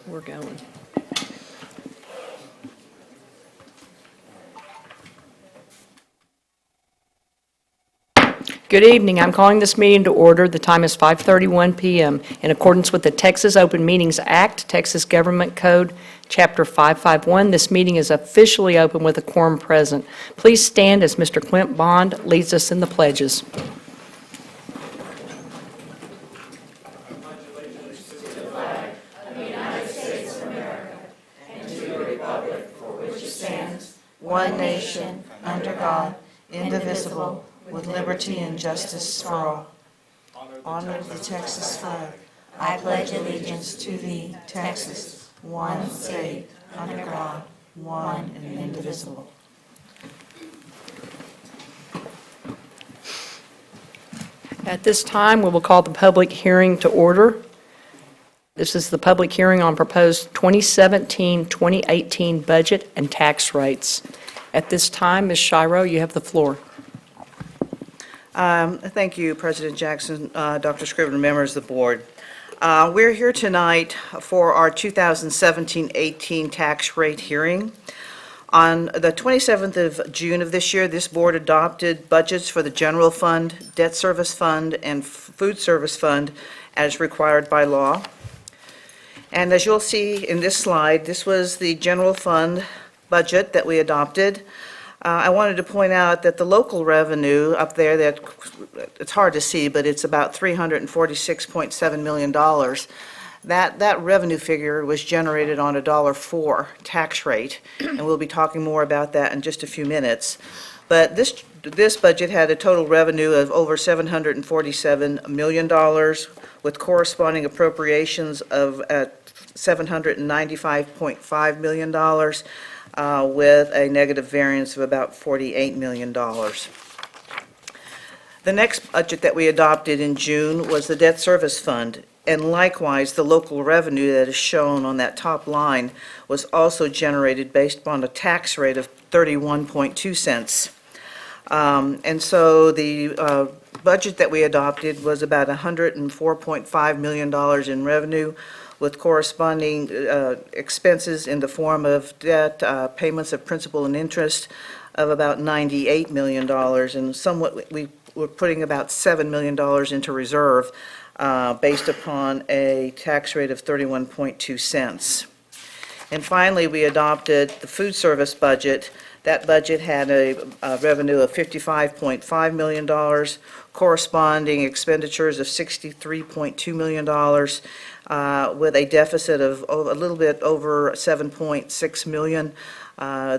We're going. Good evening. I'm calling this meeting to order. The time is 5:31 p.m. In accordance with the Texas Open Meetings Act, Texas Government Code, Chapter 551, this meeting is officially open with a quorum present. Please stand as Mr. Clint Bond leads us in the pledges. One nation, under God, indivisible, with liberty and justice for all. Honor the Texas flag. I pledge allegiance to thee, Texas, one state, under God, one and indivisible. At this time, we will call the public hearing to order. This is the public hearing on proposed 2017-2018 budget and tax rates. At this time, Ms. Shiro, you have the floor. Thank you, President Jackson, Dr. Scrivener, members of the board. We're here tonight for our 2017-18 tax rate hearing. On the 27th of June of this year, this board adopted budgets for the general fund, debt service fund, and food service fund as required by law. And as you'll see in this slide, this was the general fund budget that we adopted. I wanted to point out that the local revenue up there, that it's hard to see, but it's about $346.7 million. That revenue figure was generated on a $1.04 tax rate, and we'll be talking more about that in just a few minutes. But this budget had a total revenue of over $747 million, with corresponding appropriations of $795.5 million, with a negative variance of about $48 million. The next budget that we adopted in June was the debt service fund, and likewise, the local revenue that is shown on that top line was also generated based upon a tax rate of 31.2 cents. And so the budget that we adopted was about $104.5 million in revenue, with corresponding expenses in the form of debt, payments of principal and interest of about $98 million, and somewhat we were putting about $7 million into reserve based upon a tax rate of 31.2 cents. And finally, we adopted the food service budget. That budget had a revenue of $55.5 million, corresponding expenditures of $63.2 million, with a deficit of a little bit over $7.6 million.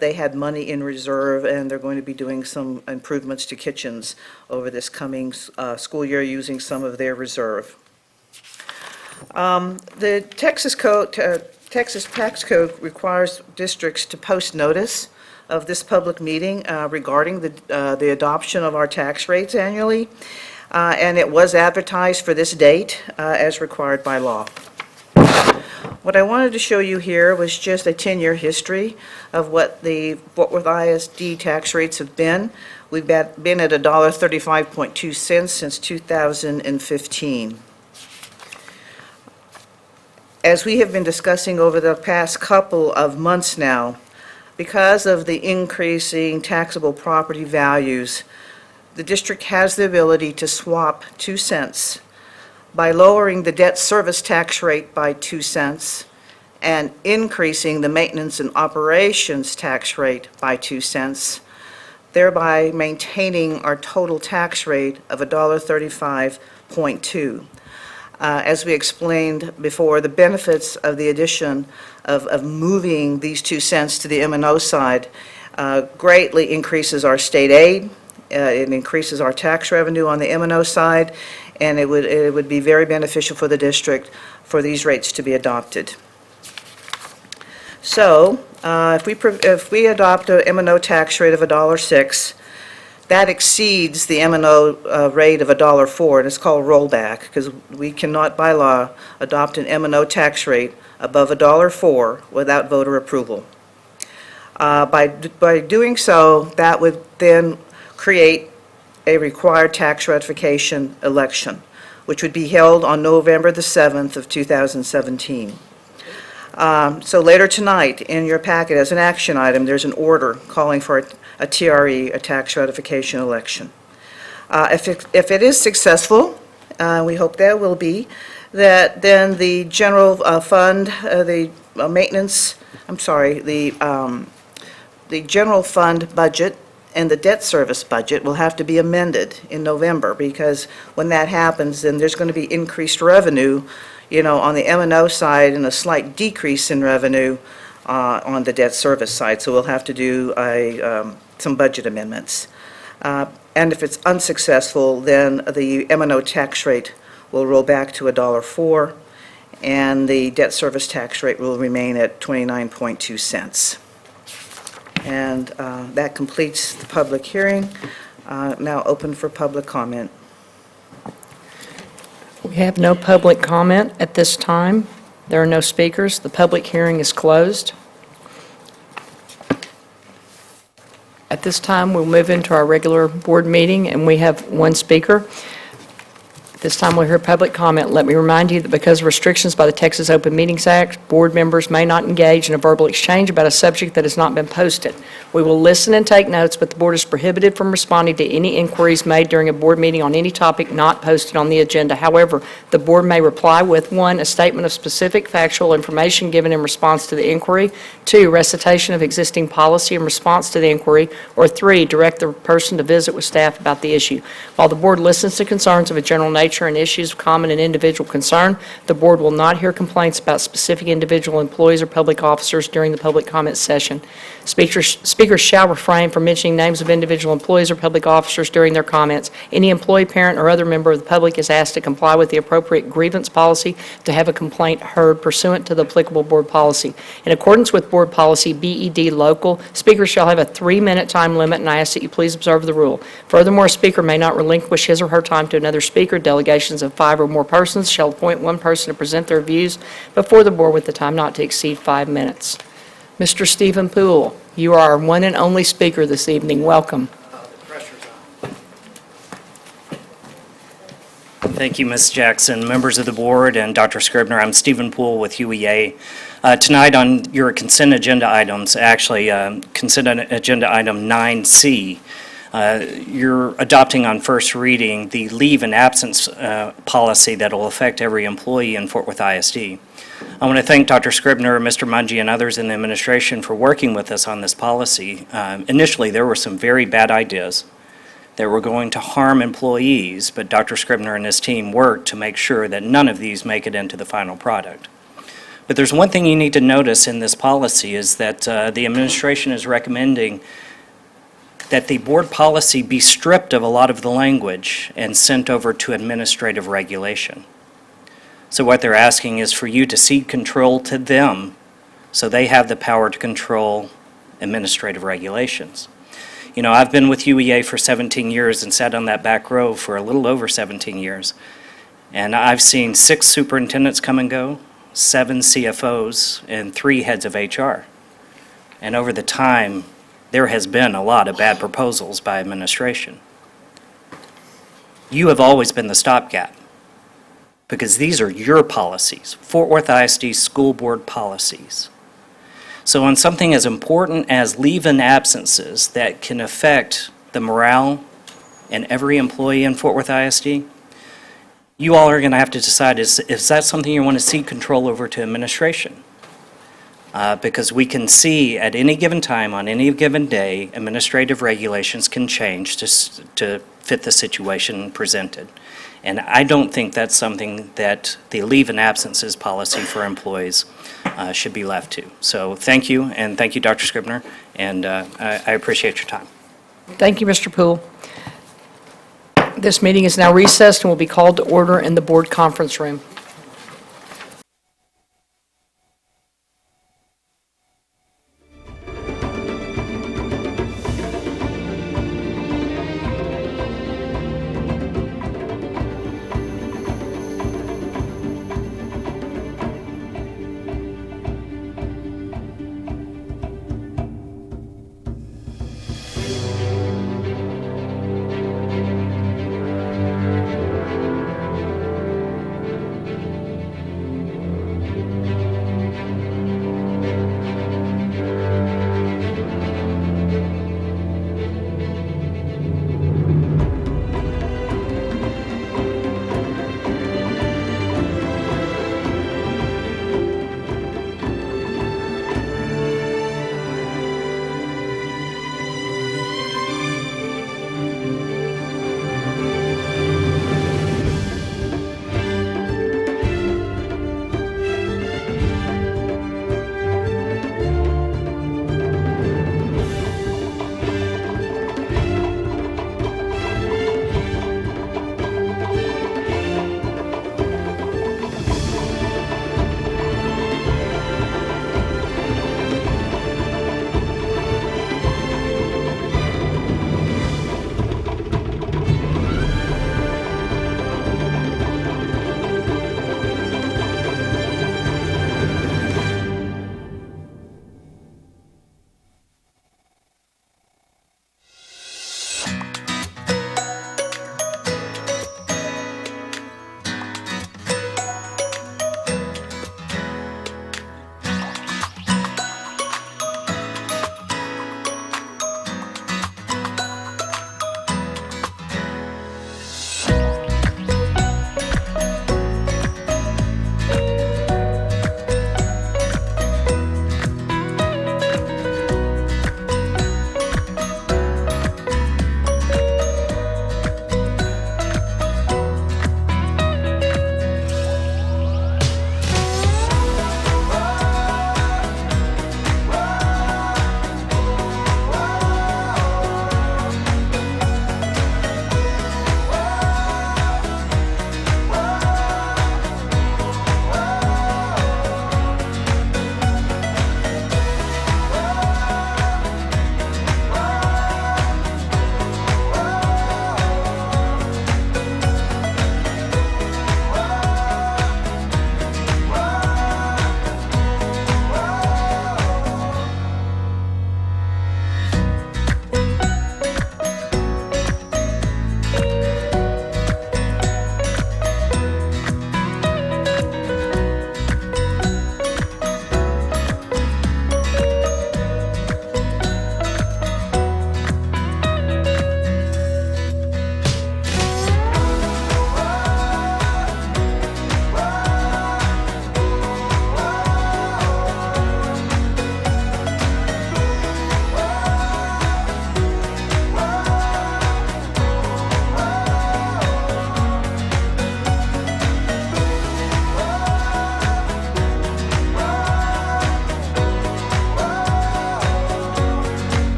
They had money in reserve, and they're going to be doing some improvements to kitchens over this coming school year using some of their reserve. The Texas Tax Code requires districts to post notice of this public meeting regarding the adoption of our tax rates annually, and it was advertised for this date as required by law. What I wanted to show you here was just a 10-year history of what the Fort Worth ISD tax rates have been. We've been at $1.35.2 since 2015. As we have been discussing over the past couple of months now, because of the increasing taxable property values, the district has the ability to swap 2 cents by lowering the debt service tax rate by 2 cents and increasing the maintenance and operations tax rate by 2 cents, thereby maintaining our total tax rate of $1.35.2. As we explained before, the benefits of the addition of moving these 2 cents to the M&O side greatly increases our state aid. It increases our tax revenue on the M&O side, and it would be very beneficial for the district for these rates to be adopted. So, if we adopt a M&O tax rate of $1.06, that exceeds the M&O rate of $1.04, and it's called rollback, because we cannot by law adopt an M&O tax rate above $1.04 without voter approval. By doing so, that would then create a required tax ratification election, which would be held on November the 7th of 2017. So later tonight, in your packet, as an action item, there's an order calling for a TRE, a tax ratification election. If it is successful, we hope that it will be, that then the general fund, the general fund budget and the debt service budget will have to be amended in November, because when that happens, then there's going to be increased revenue, on the M&O side, and a slight decrease in revenue on the debt service side. So we'll have to do some budget amendments. And if it's unsuccessful, then the M&O tax rate will roll back to $1.04, and the debt service tax rate will remain at 29.2 cents. And that completes the public hearing. Now open for public comment. We have no public comment at this time. There are no speakers. The public hearing is closed. At this time, we'll move into our regular board meeting, and we have one speaker. At this time, we'll hear public comment. Let me remind you that because of restrictions by the Texas Open Meetings Act, board members may not engage in a verbal exchange about a subject that has not been posted. We will listen and take notes, but the board is prohibited from responding to any inquiries made during a board meeting on any topic not posted on the agenda. However, the board may reply with: 1, a statement of specific factual information given in response to the inquiry; 2, recitation of existing policy in response to the inquiry; or 3, direct the person to visit with staff about the issue. While the board listens to concerns of a general nature and issues of common and individual concern, the board will not hear complaints about specific individual employees or public officers during the public comment session. Speakers shall refrain from mentioning names of individual employees or public officers during their comments. Any employee, parent, or other member of the public is asked to comply with the appropriate grievance policy to have a complaint heard pursuant to the applicable board policy. In accordance with board policy BED local, speakers shall have a 3-minute time limit, and I ask that you please observe the rule. Furthermore, a speaker may not relinquish his or her time to another speaker. Delegations of 5 or more persons shall appoint one person to present their views before the board with the time not to exceed 5 minutes. Mr. Stephen Poole, you are our one and only speaker this evening. Welcome. Thank you, Ms. Jackson, members of the board, and Dr. Scribner. I'm Stephen Poole with UEA. Tonight on your consent agenda items, actually consent agenda item 9C, you're adopting on first reading the leave and absence policy that will affect every employee in Fort Worth ISD. I want to thank Dr. Scribner, Mr. Mungie, and others in the administration for working with us on this policy. Initially, there were some very bad ideas that were going to harm employees, but Dr. Scribner and his team worked to make sure that none of these make it into the final product. But there's one thing you need to notice in this policy is that the administration is recommending that the board policy be stripped of a lot of the language and sent over to administrative regulation. So what they're asking is for you to cede control to them so they have the power to control administrative regulations. You know, I've been with UEA for 17 years and sat on that back row for a little over 17 years. And I've seen 6 superintendents come and go, 7 CFOs, and 3 heads of HR. And over the time, there has been a lot of bad proposals by administration. You have always been the stopgap, because these are your policies, Fort Worth ISD school board policies. So on something as important as leave and absences that can affect the morale and every employee in Fort Worth ISD, you all are going to have to decide, is that something you want to cede control over to administration? Because we can see at any given time, on any given day, administrative regulations can change to fit the situation presented. And I don't think that's something that the leave and absences policy for employees should be left to. So thank you, and thank you, Dr. Scribner, and I appreciate your time. Thank you, Mr. Poole. This meeting is now recessed and will be called to order in the board conference room.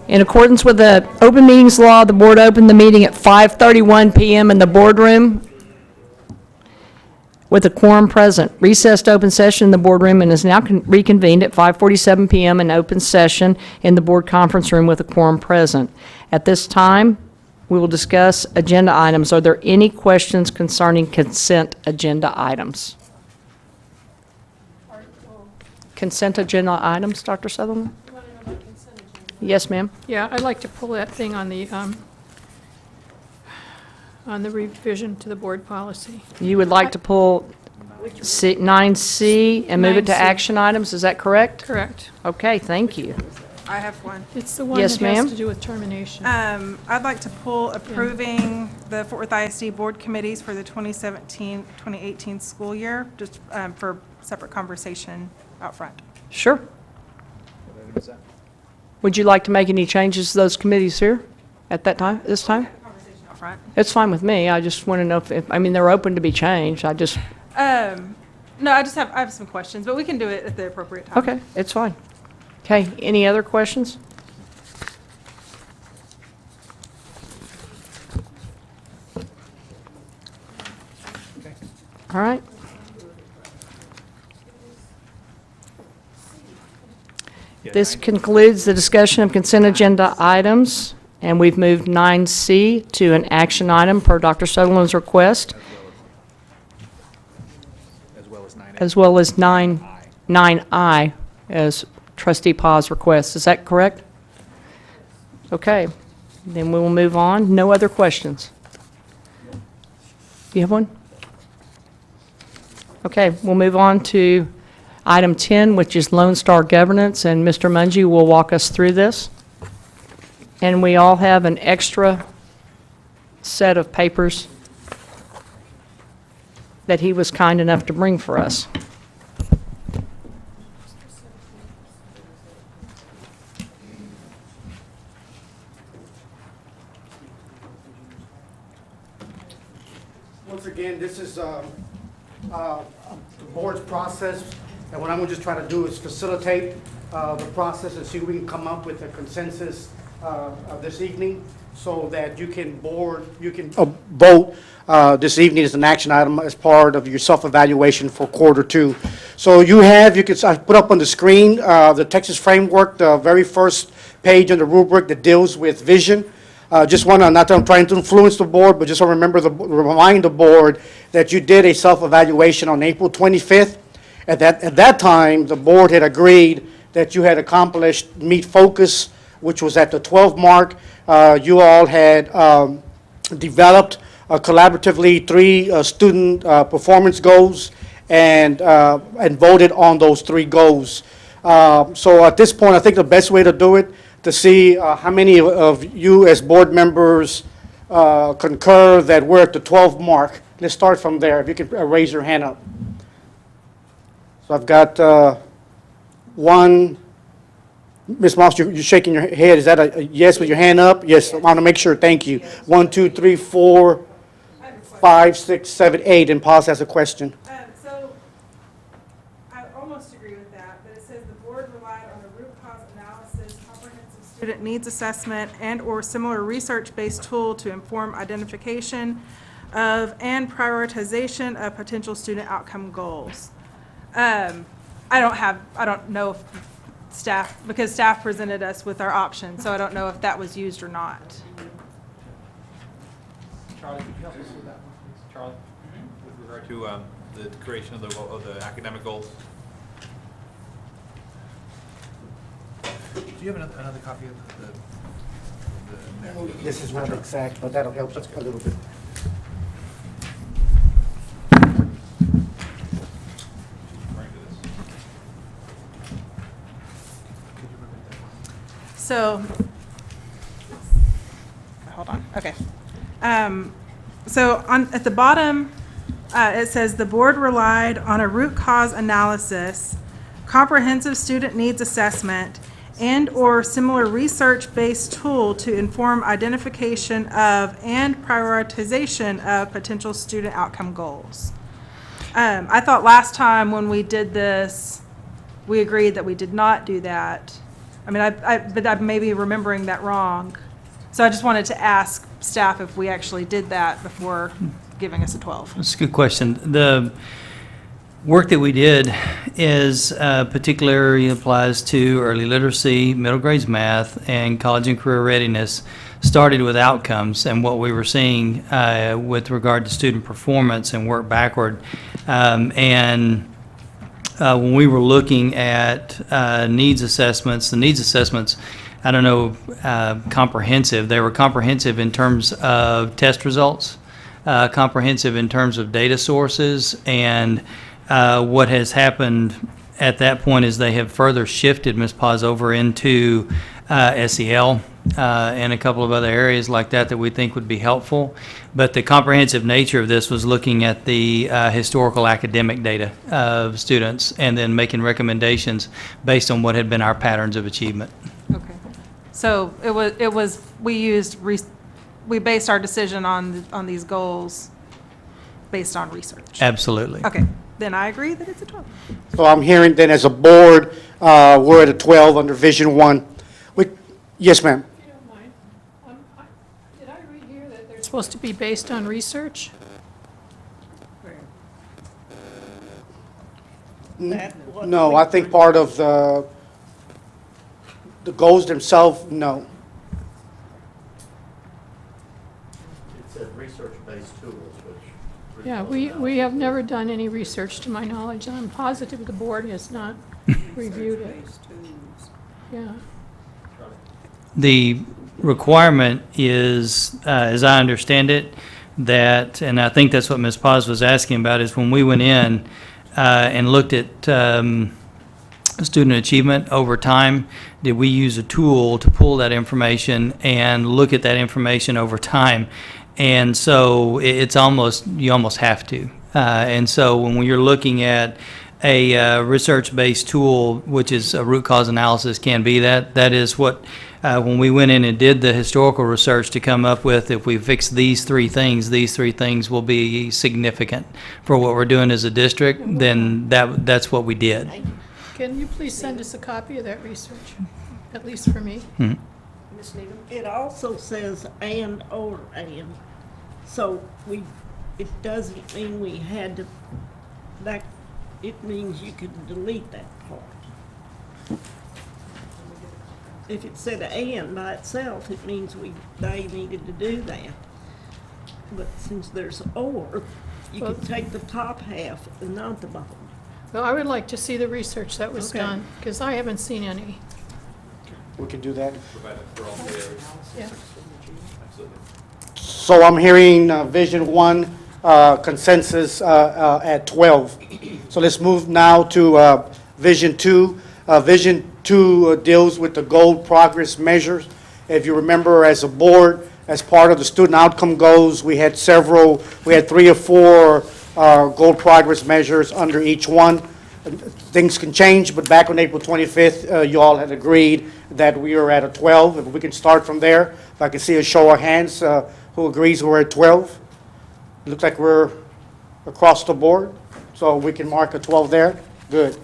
In accordance with the open meetings law, the board opened the meeting at 5:31 PM in the boardroom with a quorum present. Recessed open session in the boardroom and is now reconvened at 5:47 PM in open session in the board conference room with a quorum present. At this time, we will discuss agenda items. Are there any questions concerning consent agenda items? Consent agenda items, Dr. Sutherland? Yes, ma'am. Yeah, I'd like to pull that thing on the revision to the board policy. You would like to pull 9C and move it to 9C. action items, is that correct? Correct. Okay, thank you. I have one. It's the one Yes, that has ma'am. to do with termination. I'd like to pull approving the Fort Worth ISD board committees for the 2017-2018 school year, just for separate conversation out front. Sure. Would you like to make any changes to those committees here at that time, this time? Conversation out front. It's fine with me, I just want to know if, I mean, they're open to be changed, I just, No, I have some questions, but we can do it at the appropriate time. okay, it's fine. Okay, any other questions? All right. This concludes the discussion of consent agenda items, and we've moved 9C to an action item per Dr. Sutherland's request, as well as 9I as trustee Paz requests. Is that correct? Okay, then we will move on. No other questions? Do you have one? Okay, we'll move on to item 10, which is Lone Star Governance, and Mr. Mungy will walk us through this. And we all have an extra set of papers that he was kind enough to bring for us. Once again, this is the board's process, and what I'm going to just try to do is facilitate the process and see if we can come up with a consensus this evening, so that you can vote this evening as an action item as part of your self-evaluation for quarter 2. So I put up on the screen the Texas framework, the very first page on the rubric that deals with vision. Just want to, not that I'm trying to influence the board, but just want to remind the board that you did a self-evaluation on April 25th. At that time, the board had agreed that you had accomplished meet focus, which was at the 12 mark. You all had developed collaboratively 3 student performance goals and voted on those 3 goals. So at this point, I think the best way to do it, to see how many of you as board members concur that we're at the 12 mark. Let's start from there. If you could raise your hand up. So I've got 1. Ms. Moss, you're shaking your head. Is that a yes with your hand up? Yes, I want to make sure. Thank you. 1, 2, 3, 4, 5, 6, 7, 8. And Paz has a question. So I almost agree with that, but it says the board relied on a root cause analysis, comprehensive student needs assessment, and/or similar research-based tool to inform identification of and prioritization of potential student outcome goals. I don't know if staff, because staff presented us with our options, so I don't know if that was used or not. Charlie, could you help us with that one, please? Charlie, with regard to the creation of the academic goals? Do you have another copy of the This is not exact, but that'll help us a little bit. referring to this? So, hold on, okay. So at the bottom, it says the board relied on a root cause analysis, comprehensive student needs assessment, and/or similar research-based tool to inform identification of and prioritization of potential student outcome goals. I thought last time when we did this, we agreed that we did not do that. I mean, but I may be remembering that wrong. So I just wanted to ask staff if we actually did that before giving us a 12. That's a good question. The work that we did is particularly applies to early literacy, middle grades math, and college and career readiness. Started with outcomes and what we were seeing with regard to student performance and work backward. When we were looking at needs assessments, the needs assessments, I don't know, comprehensive. They were comprehensive in terms of test results, comprehensive in terms of data sources, and what has happened at that point is they have further shifted Ms. Paz over into SEL and a couple of other areas like that we think would be helpful. But the comprehensive nature of this was looking at the historical academic data of students and then making recommendations based on what had been our patterns of achievement. Okay. So we based our decision on these goals based on research. Absolutely. Okay, then I agree that it's a 12. So I'm hearing then as a board, we're at a 12 under Vision 1. Yes, ma'am. If you don't mind, did I read here that they're supposed to be based on research? No, I think part of the goals themselves, no. It said research-based tools, which. Yeah, we have never done any research to my knowledge, and I'm positive the board has not reviewed it. Yeah. The requirement is, as I understand it, that, and I think that's what Ms. Paz was asking about, is when we went in and looked at student achievement over time, did we use a tool to pull that information and look at that information over time? And so it's almost, you almost have to. And so when you're looking at a research-based tool, which is a root cause analysis, can be that is what, when we went in and did the historical research to come up with, if we fix these three things will be significant for what we're doing as a district, then that's what we did. Can you please send us a copy of that research, at least for me? It also says and or and, so it doesn't mean we had to, that, it means you could delete that part. If it said and by itself, it means they needed to do that. But since there's or, you can take the top half and not the bottom. Well, I would like to see the research that was Okay. done, because I haven't seen any. We can do that. Provide it for all the areas. Yeah. Absolutely. So I'm hearing Vision 1 consensus at 12. So let's move now to Vision 2. Vision 2 deals with the goal progress measures. If you remember, as a board, as part of the student outcome goals, we had 3 or 4 goal progress measures under each one. Things can change, but back on April 25th, you all had agreed that we are at a 12. If we can start from there, if I can see a show of hands, who agrees we're at 12? Looks like we're across the board, so we can mark a 12 there. Good.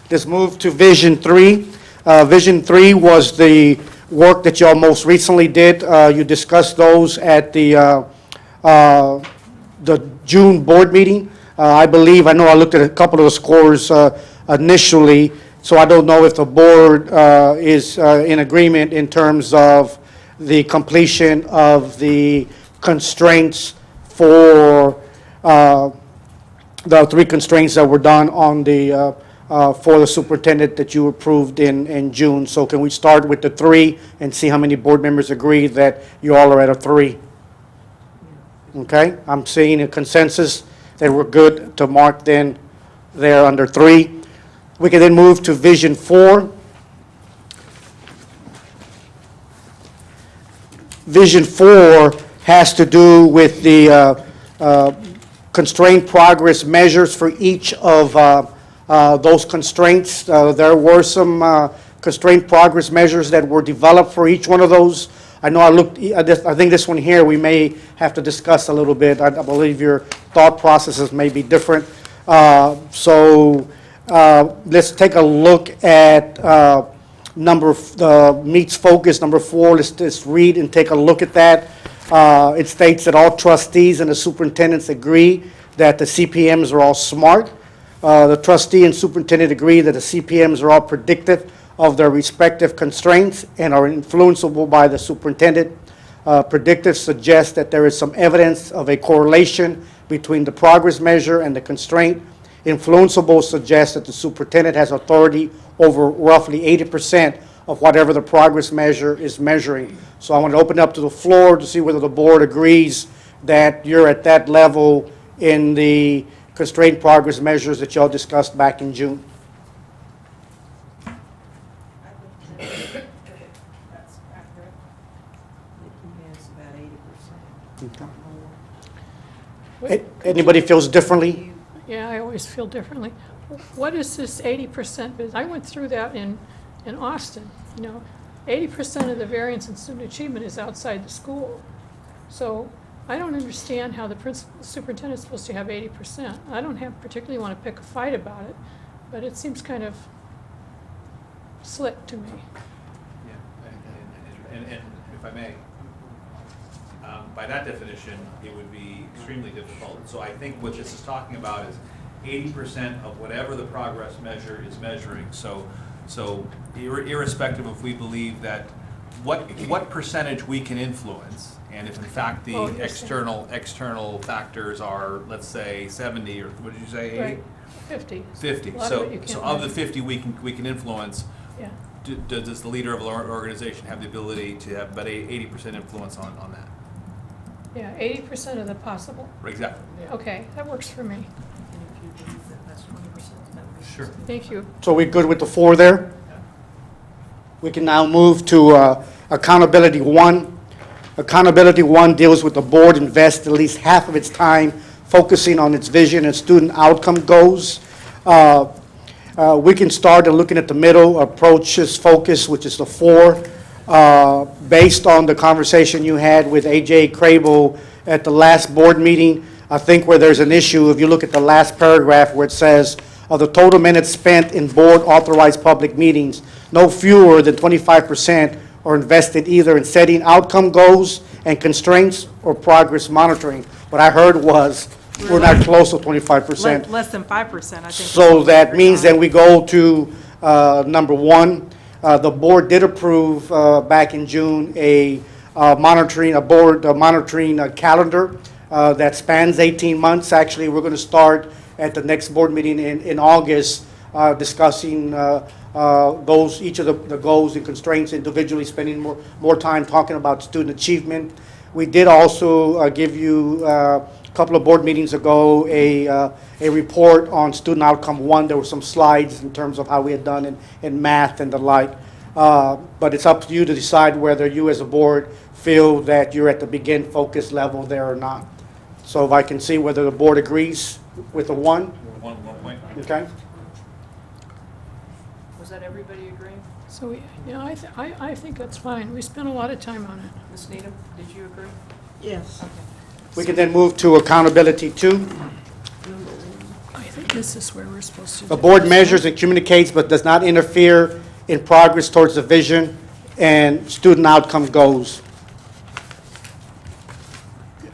Let's move to Vision 3. Vision 3 was the work that y'all most recently did. You discussed those at the June board meeting. I know I looked at a couple of the scores initially, so I don't know if the board is in agreement in terms of the completion of the constraints for the 3 constraints that were done on the for the superintendent that you approved in June. So can we start with the 3 and see how many board members agree that you all are at a 3? Okay, I'm seeing a consensus that we're good to mark then there under 3. We can then move to Vision 4. Vision 4 has to do with the constrained progress measures for each of those constraints. There were some constrained progress measures that were developed for each one of those. I know I think this one here we may have to discuss a little bit. I believe your thought processes may be different. So let's take a look at meets focus, number 4, let's read and take a look at that. It states that all trustees and the superintendents agree that the CPMs are all smart. The trustee and superintendent agree that the CPMs are all predictive of their respective constraints and are influenceable by the superintendent. Predictive suggests that there is some evidence of a correlation between the progress measure and the constraint. Influenceable suggests that the superintendent has authority over roughly 80% of whatever the progress measure is measuring. So I want to open up to the floor to see whether the board agrees that you're at that level in the constraint progress measures that y'all discussed back in June. That's accurate. It's about 80%. Anybody feels differently? Yeah, I always feel differently. What is this 80% business? I went through that in Austin, 80% of the variance in student achievement is outside the school. So I don't understand how the superintendent's supposed to have 80%. I don't particularly want to pick a fight about it, but it seems kind of slick to me. Yeah, and if I may, by that definition, it would be extremely difficult. So I think what this is talking about is 80% of whatever the progress measure is measuring. So irrespective of we believe that what percentage we can influence, and if in fact the external factors are, let's say 70, or what did you say, 80? Right, 50. 50. A lot of So it you can't of the measure. 50 we can influence. Yeah. Does the leader of our organization have the ability to have about 80% influence on that? Yeah, 80% of the possible. Exactly. Okay, that works for me. Sure. Thank you. So we're good with the 4 there? We can now move to accountability 1. Accountability 1 deals with the board invests at least half of its time focusing on its vision and student outcome goals. We can start looking at the middle, approaches focus, which is the 4. Based on the conversation you had with A.J. Crable at the last board meeting, I think where there's an issue, if you look at the last paragraph where it says, of the total minutes spent in board-authorized public meetings, no fewer than 25% are invested either in setting outcome goals and constraints or progress monitoring. What I heard was, we're not close to 25%. Less than 5%, I think. So that means then we go to number 1. The board did approve back in June a monitoring calendar that spans 18 months. Actually, we're going to start at the next board meeting in August discussing each of the goals and constraints individually, spending more time talking about student achievement. We did also give you a couple of board meetings ago a report on student outcome 1. There were some slides in terms of how we had done in math and the like. But it's up to you to decide whether you as a board feel that you're at the begin focus level there or not. So if I can see whether the board agrees with the 1, One point. okay? Was that everybody agreeing? So, I think that's fine. We spent a lot of time on it. Ms. Needham, did you agree? Yes. We can then move to accountability 2. I think this is where we're supposed to. The do board this. measures and communicates but does not interfere in progress towards the vision and student outcome goals.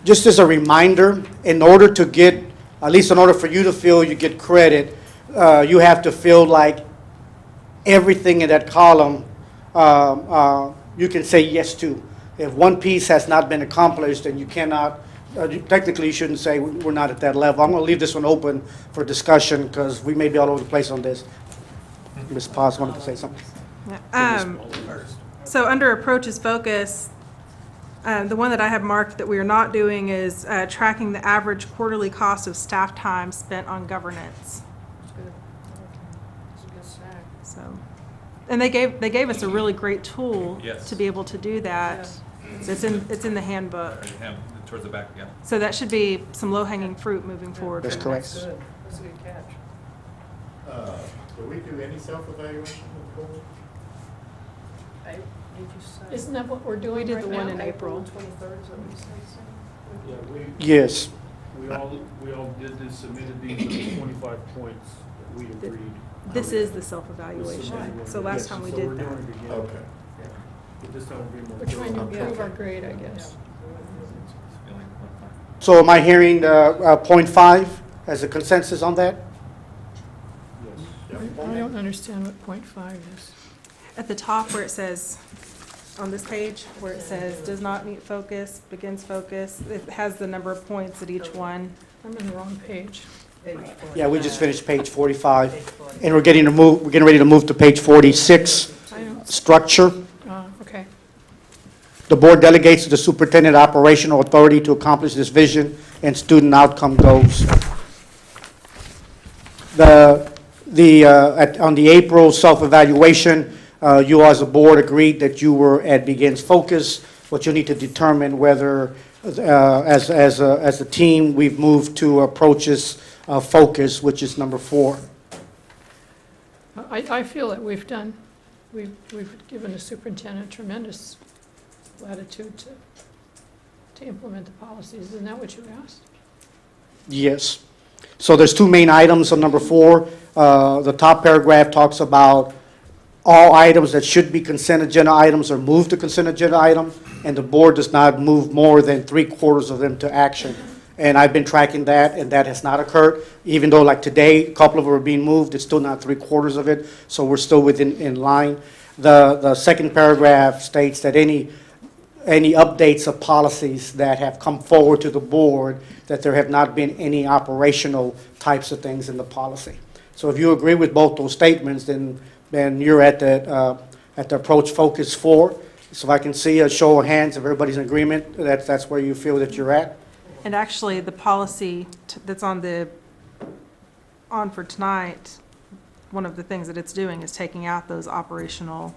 Just as a reminder, in order to get, at least in order for you to feel you get credit, you have to feel like everything in that column you can say yes to. If one piece has not been accomplished, then you cannot, technically you shouldn't say we're not at that level. I'm going to leave this one open for discussion because we may be all over the place on this. Ms. Paz wanted to say something. So under approaches focus, the one that I have marked that we are not doing is tracking the average quarterly cost of staff time spent on governance. So, and they gave us a really great tool Yes. to be able to do that. So it's in the handbook. Towards the back, yeah. So that should be some low-hanging fruit moving forward. That's correct. That's a good catch. Do we do any self-evaluation with the board? Did you say? Isn't that what we're doing did right the one now? in April. 23rd, is that what you said, Sam? Yeah, Yes. we all submitted these at 25 points we agreed. This is the self-evaluation. So last time we did that. Okay. We're trying to improve our grade, I guess. So am I hearing .5 as a consensus on that? I don't understand what .5 is. At the top where it says, on this page, where it says does not meet focus, begins focus, it has the number of points at each one. I'm in the wrong page. Yeah, we just finished page 45, and we're getting ready to move to page 46, I don't, structure. okay. The board delegates to the superintendent operational authority to accomplish this vision and student outcome goals. On the April self-evaluation, you as a board agreed that you were at begins focus, but you need to determine whether, as a team, we've moved to approaches focus, which is number 4. I feel that we've given the superintendent tremendous latitude to implement the policies. Isn't that what you asked? Yes. So there's 2 main items on number 4. The top paragraph talks about all items that should be consent agenda items are moved to consent agenda item, and the board does not move more than 3/4 of them to action. And I've been tracking that, and that has not occurred. Even though like today, a couple of them are being moved, it's still not 3/4 of it, so we're still in line. The second paragraph states that any updates of policies that have come forward to the board, that there have not been any operational types of things in the policy. So if you agree with both those statements, then you're at the approach focus 4. So if I can see a show of hands, if everybody's in agreement, that's where you feel that you're at. And actually, the policy that's on for tonight, one of the things that it's doing is taking out those operational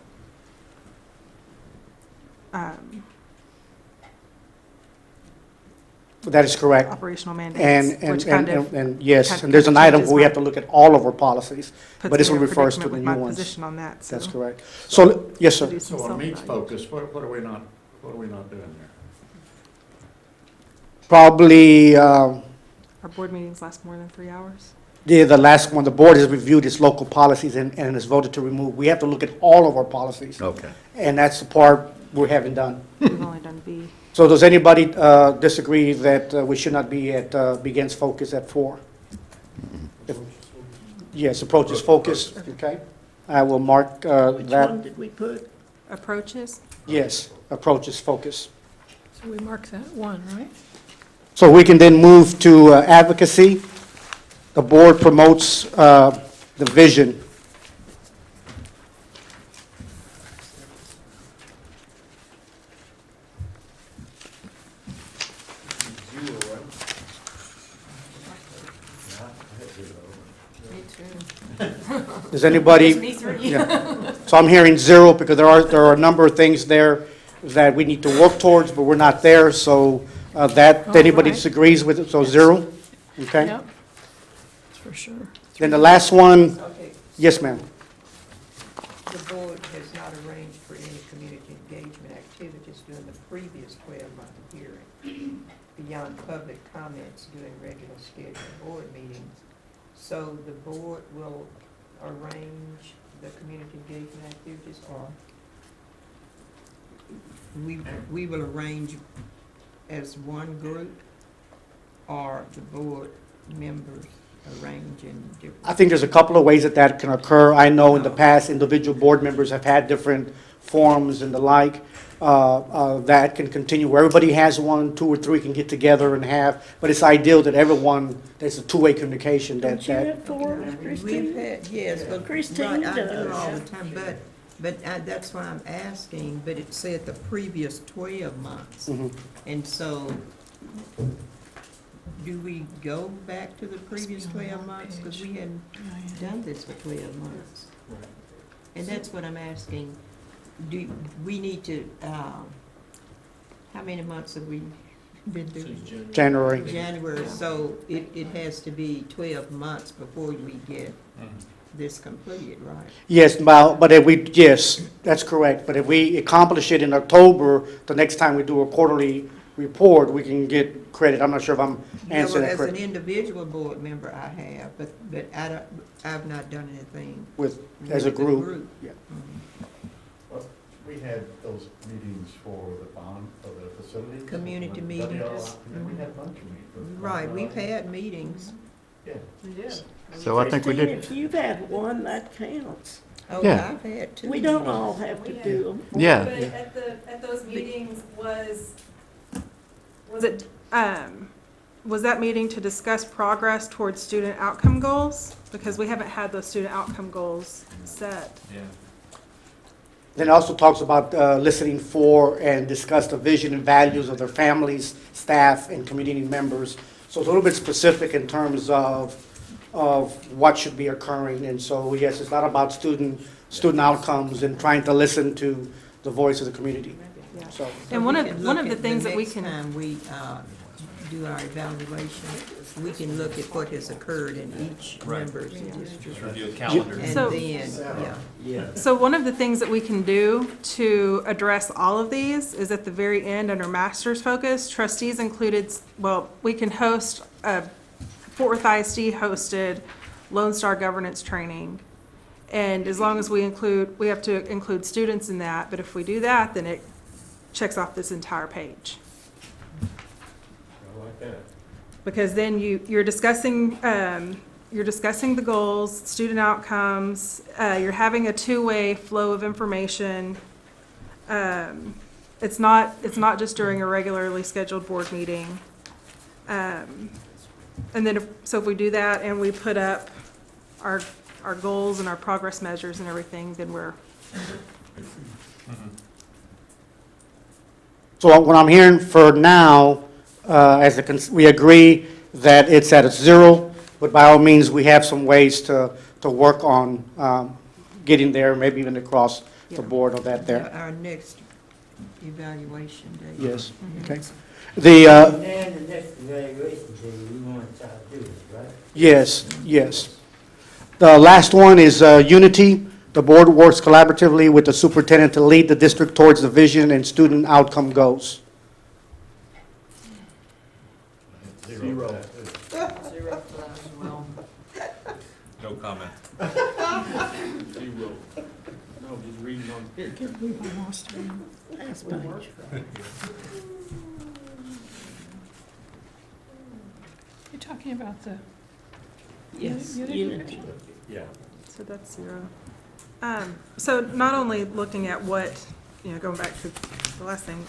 That is correct. operational mandates, which kind of And yes, kind and there's of an item changes where we my- have to look at all of our policies, puts but this me one in a refers to the predicament new with my ones. position on that, so. That's correct. So, yes, sir. do some So on meets self-evaluation. focus, what are we not doing there? Probably, Our board meetings last more than 3 hours. the last one, the board has reviewed its local policies and has voted to remove. We have to look at all of our policies. Okay. And that's the part we haven't done. We've only done B. So does anybody disagree that we should not be at begins focus at 4? If- Yes, approaches focus, okay? I will mark Which one that. did we put? Approaches? Yes, approaches focus. So we mark that 1, right? So we can then move to advocacy. The board promotes the vision. Does anybody? Yeah. So I'm hearing 0 because there are a number of things there that we need to work towards, but we're not there. So that, anybody Alright. disagrees with it? So 0? Okay. Yep. That's for sure. Then the last one, Okay, yes, ma'am. the board has not arranged for any community engagement activities during the previous 12-month hearing, beyond public comments during regular scheduled board meetings. So the board will arrange the community engagement activities, or we will arrange as one group, or the board members arrange in different? I think there's a couple of ways that can occur. I know in the past, individual board members have had different forums and the like. That can continue, where everybody has one, 2 or 3 can get together and have, but it's ideal that everyone, there's a two-way communication Don't you have 4, We've Christine? had, yes, but, Christine right, I do it does. all the time, but that's why I'm asking, but it said the previous 12 months. Mhm. And so, do we go back to the previous 12 months? Because we hadn't done this for 12 months. And that's what I'm asking. Do, we need to, how many months have we been doing? January. January, so it has to be 12 months before we get this completed, right? Yes, but if we, yes, that's correct. But if we accomplish it in October, the next time we do a quarterly report, we can get credit. I'm not sure if I'm Yeah, answering well, that as an correctly. individual board member, I have, but I don't, I've not done anything. As a with the group. Yeah. Well, we had those meetings for the bond, for the facilities. Community WLI, meetings. and we had a bunch of meetings. Right, we've had meetings. Yeah. So I think we Christine, did, if you've had one, that counts. Oh, Yeah. I've had two. We don't all have to do them. yeah. But at those meetings was it, was that meeting to discuss progress towards student outcome goals? Because we haven't had those student outcome goals set. Yeah. Then it also talks about listening for and discuss the vision and values of their families, staff, and community members. So it's a little bit specific in terms of what should be occurring. And so, yes, it's not about student outcomes and trying to listen to the voice of the community. Yeah. So, And We one can of look the at things that we next can. time we do our evaluation, we can look at what has occurred in each Right. member's district. Just review the calendar. And So- then, yeah. So one of the things that we can do to address all of these is at the very end under master's focus, trustees included, well, we can host Fort Worth ISD hosted Lone Star governance training. And as long as we have to include students in that, but if we do that, then it checks off this entire page. I like that. Because then you're discussing the goals, student outcomes, you're having a two-way flow of information. It's not just during a regularly scheduled board meeting. And then, so if we do that and we put up our goals and our progress measures and everything, then we're, so what I'm hearing for now, we agree that it's at a 0, but by all means, we have some ways to work on getting there, maybe even across the board on that there. Our next evaluation day. Yes, okay. The, And the next evaluation day, we want to try to do it, right? yes. The last one is unity. The board works collaboratively with the superintendent to lead the district towards the vision and student outcome goals. Zero. Well, No comment. Last page. You're talking about the, Yes, Unity. unity. Yeah. so that's 0. So not only looking at what, going back to the last thing,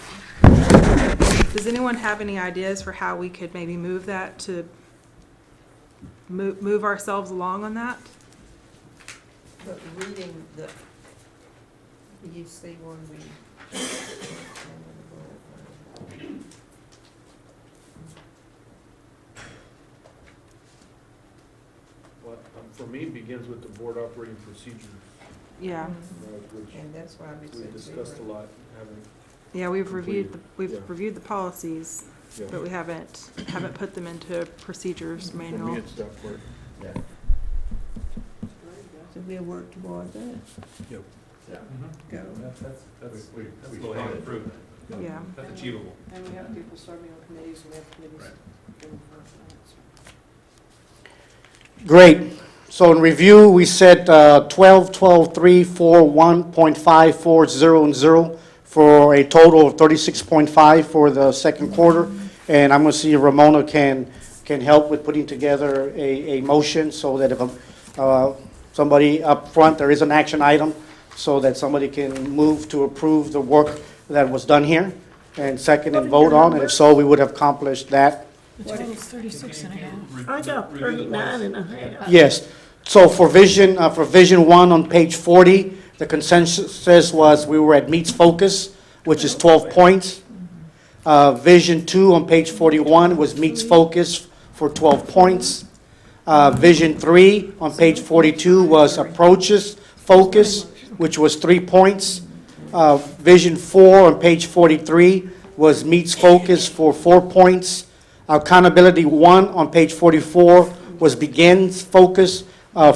does anyone have any ideas for how we could maybe move that to move ourselves along on that? but reading the EC one, Well, for me, it begins with the board operating procedures, Yeah, which and that's why we we said discussed a zero. lot, having, yeah, we've reviewed, Yeah. reviewed the policies, yeah. but we haven't put them into procedures For me, manual. it's that part. So we'll work toward that. Yep. Go. That's We- low hanging fruit. Yeah. That's achievable. and we have people serving on committees, we have committees. Great. So in review, we set 12-12-341.54, and 0 for a total of 36.5 for the second quarter. And I'm going to see if Ramona can help with putting together a motion so that if somebody up front, there is an action item, so that somebody can move to approve the work that was done here, and second and vote on, and if so, we would have accomplished that. The total's 36 and a half. I got 39 and a half. Yes, so for Vision 1 on page 40, the consensus was we were at meets focus, which is 12 points. Vision 2 on page 41 was meets focus for 12 points. Vision 3 on page 42 was approaches focus, which was 3 points. Vision 4 on page 43 was meets focus for 4 points. Accountability 1 on page 44 was begins focus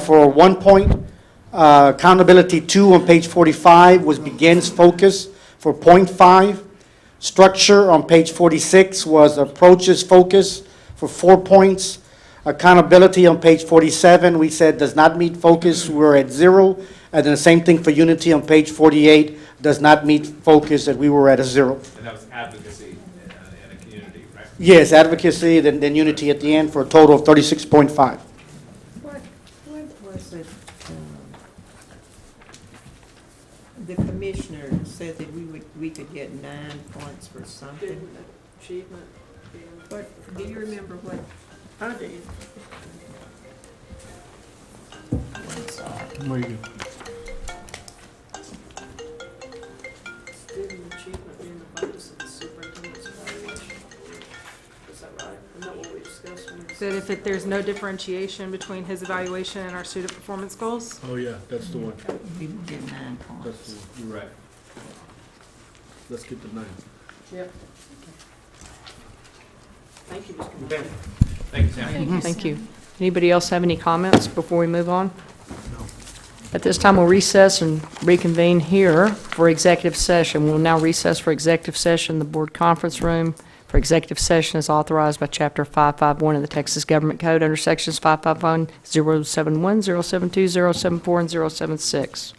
for 1 point. Accountability 2 on page 45 was begins focus for .5. Structure on page 46 was approaches focus for 4 points. Accountability on page 47, we said does not meet focus, we're at 0. And then the same thing for unity on page 48, does not meet focus, and we were at a 0. And that was advocacy in a community, right? Yes, advocacy, then unity at the end for a total of 36.5. What was it, the commissioner said that we could get 9 points for something? Achievement. But do you remember what? I do. Student achievement being the focus of the superintendent's evaluation. Is that right? Isn't that what we discussed when we That if there's no differentiation between his evaluation and our student performance goals? Oh, yeah, that's the one. We would get 9 points. That's the one. You're right. Let's get the 9. Yep. Thank you, Mr. Commissioner. Thank you, Sam. Thank you. Anybody else have any comments before we move on? At this time, we'll recess and reconvene here for executive session. We'll now recess for executive session in the board conference room. For executive session as authorized by Chapter 551 of the Texas Government Code under Sections 551, 071, 072, 074, and 076.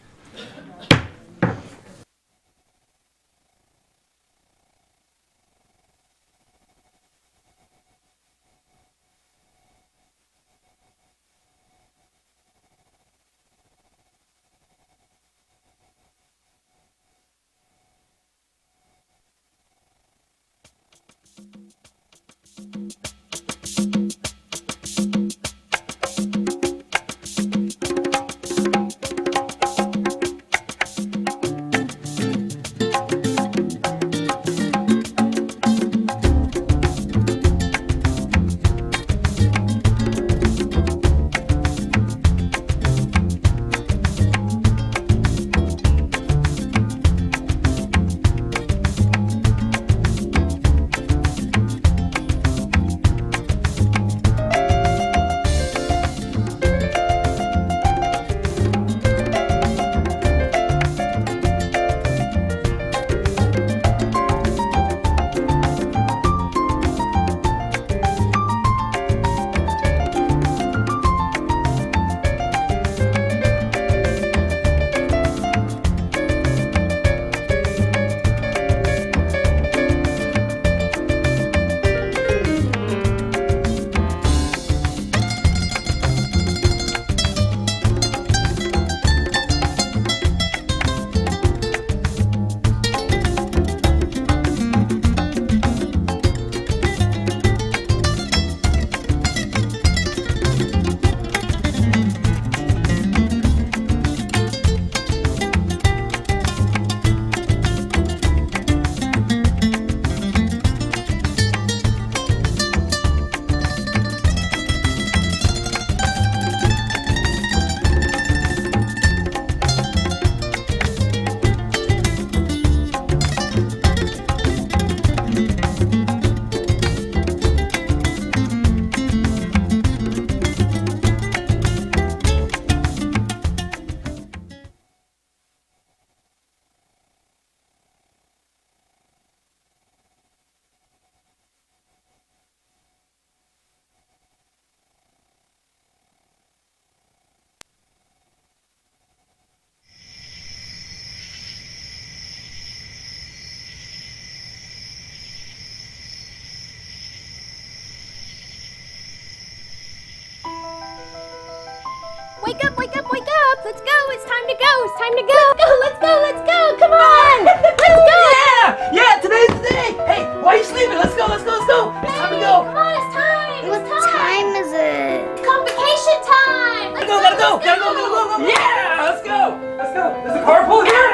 Wake up, wake up, wake up! Let's go! It's time to go! It's time to go! Let's go! Let's go! Come on! Let's go! Yeah! Yeah, today's the day! Hey, why are you sleeping? Let's go, let's go, let's go! It's time to go! Come on, it's time! What time is it? Convocation time! Let's Gotta go! Yeah! Let's go! Let's go! There's a carpool here!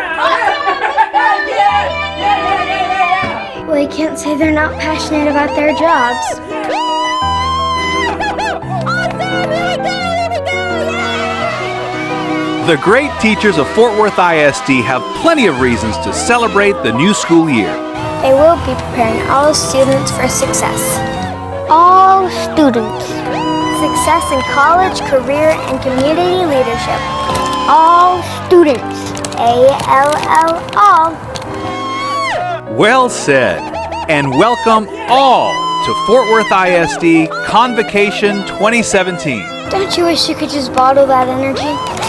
Yeah! Well, you can't say they're not passionate about their jobs. The great teachers of Fort Worth ISD have plenty of reasons to celebrate the new school year. They will be preparing all students for success. All students. Success in college, career, and community leadership. All students. A-L-L, all. Well said. And welcome all to Fort Worth ISD Convocation 2017. Don't you wish you could just bottle that energy?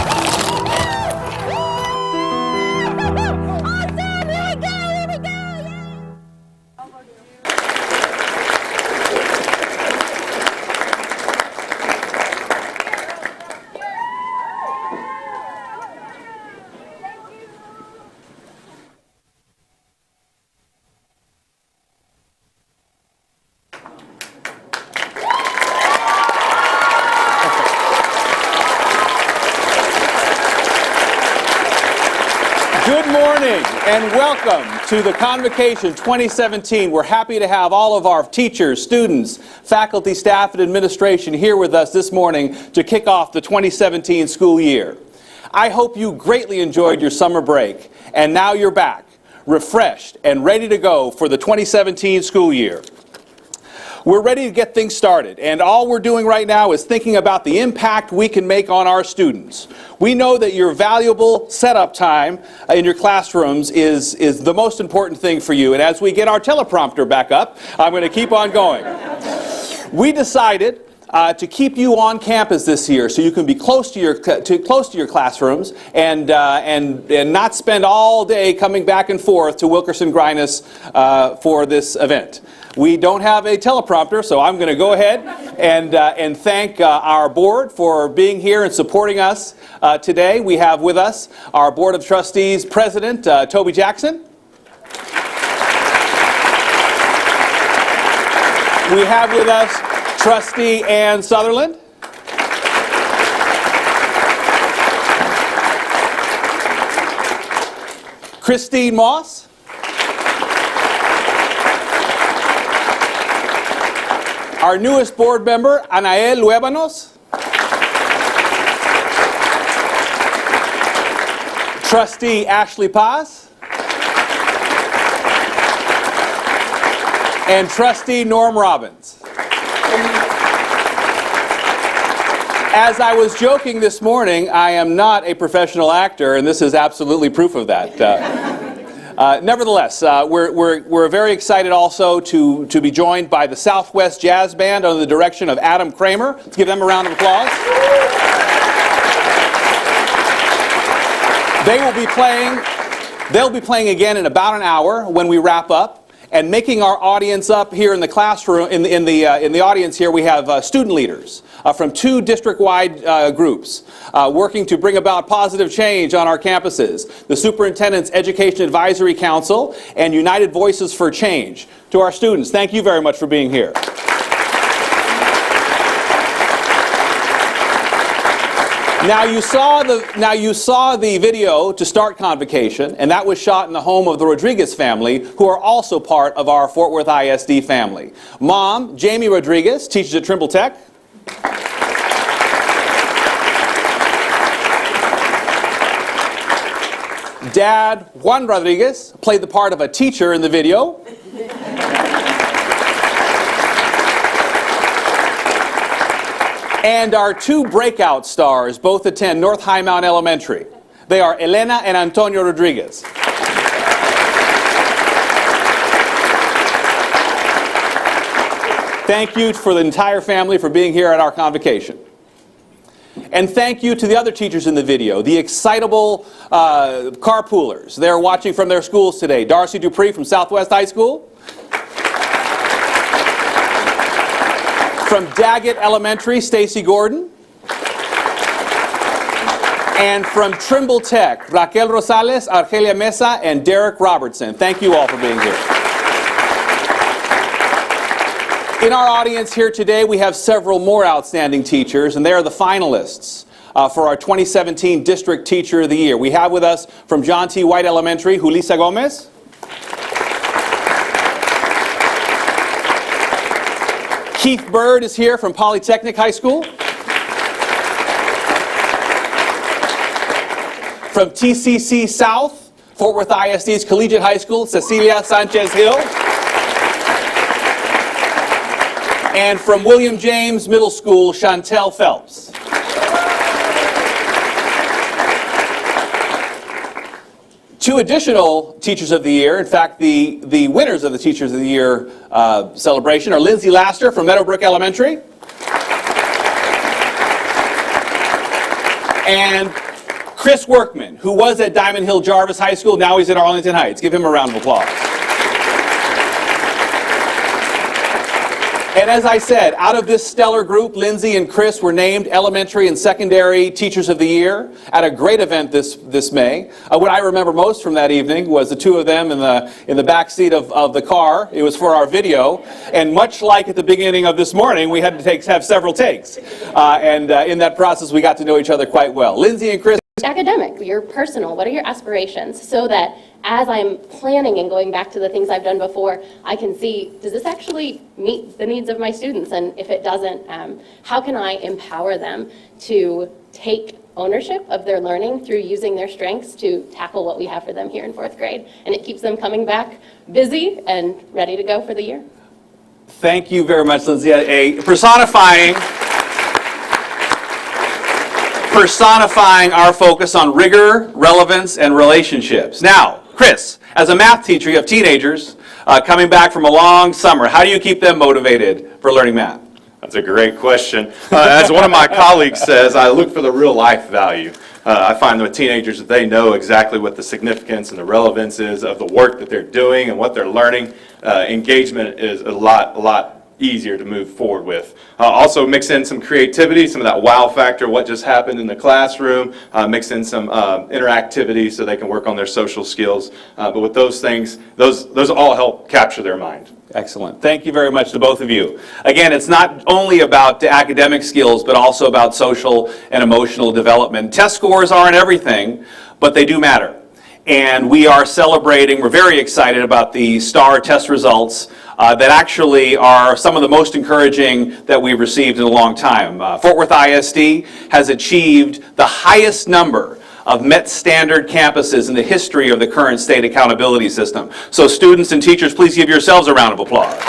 Good morning and welcome to the Convocation 2017. We're happy to have all of our teachers, students, faculty, staff, and administration here with us this morning to kick off the 2017 school year. I hope you greatly enjoyed your summer break, and now you're back, refreshed and ready to go for the 2017 school year. We're ready to get things started, and all we're doing right now is thinking about the impact we can make on our students. We know that your valuable setup time in your classrooms is the most important thing for you, and as we get our teleprompter back up, I'm going to keep on going. We decided to keep you on campus this year so you can be close to your classrooms and not spend all day coming back and forth to Wilkerson Gryness for this event. We don't have a teleprompter, so I'm going to go ahead and thank our board for being here and supporting us today. We have with us our Board of Trustees President, Toby Jackson. We have with us Trustee Ann Sutherland. Christine Moss. Our newest board member, Anael Luébanos. Trustee Ashley Paz. And Trustee Norm Robbins. As I was joking this morning, I am not a professional actor, and this is absolutely proof of that. Nevertheless, we're very excited also to be joined by the Southwest Jazz Band under the direction of Adam Kramer. Let's give them a round of applause. They'll be playing again in about an hour when we wrap up. And making our audience up here in the classroom, in the audience here, we have student leaders from two district-wide groups working to bring about positive change on our campuses. The Superintendent's Education Advisory Council and United Voices for Change. To our students, thank you very much for being here. Now you saw the video to start Convocation, and that was shot in the home of the Rodriguez family, who are also part of our Fort Worth ISD family. Mom, Jamie Rodriguez, teaches at Trimble Tech. Dad, Juan Rodriguez, played the part of a teacher in the video. And our two breakout stars both attend North Highmount Elementary. They are Elena and Antonio Rodriguez. Thank you for the entire family for being here at our convocation. And thank you to the other teachers in the video, the excitable carpoolers. They're watching from their schools today. Darcy Dupree from Southwest High School. From Daggett Elementary, Stacy Gordon. And from Trimble Tech, Raquel Rosales, Argelia Mesa, and Derek Robertson. Thank you all for being here. In our audience here today, we have several more outstanding teachers, and they are the finalists for our 2017 District Teacher of the Year. We have with us from John T. White Elementary, Julissa Gomez. Keith Bird is here from Polytechnic High School. From TCC South, Fort Worth ISD's Collegiate High School, Cecilia Sanchez Hill. And from William James Middle School, Chantel Phelps. 2 additional Teachers of the Year, in fact, the winners of the Teachers of the Year celebration are Lindsay Laster from Meadowbrook Elementary and Chris Workman, who was at Diamond Hill Jarvis High School, now he's at Arlington Heights. Give him a round of applause. And as I said, out of this stellar group, Lindsay and Chris were named Elementary and Secondary Teachers of the Year at a great event this May. What I remember most from that evening was the 2 of them in the back seat of the car. It was for our video, and much like at the beginning of this morning, we had to have several takes. And in that process, we got to know each other quite well. Lindsay and Chris. Academic, your personal, what are your aspirations, so that as I'm planning and going back to the things I've done before, I can see, does this actually meet the needs of my students? And if it doesn't, how can I empower them to take ownership of their learning through using their strengths to tackle what we have for them here in 4th grade? And it keeps them coming back busy and ready to go for the year. Thank you very much, Lindsay. A personifying our focus on rigor, relevance, and relationships. Now, Chris, as a math teacher, you have teenagers coming back from a long summer. How do you keep them motivated for learning math? That's a great question. As one of my colleagues says, I look for the real life value. I find that with teenagers that they know exactly what the significance and the relevance is of the work that they're doing and what they're learning. Engagement is a lot easier to move forward with. Also mix in some creativity, some of that wow factor, what just happened in the classroom, mix in some interactivity so they can work on their social skills. But with those things, those all help capture their mind. Excellent. Thank you very much to both of you. Again, it's not only about the academic skills, but also about social and emotional development. Test scores aren't everything, but they do matter. And we are celebrating, we're very excited about the STAR test results that actually are some of the most encouraging that we've received in a long time. Fort Worth ISD has achieved the highest number of Met Standard campuses in the history of the current state accountability system. So students and teachers, please give yourselves a round of applause.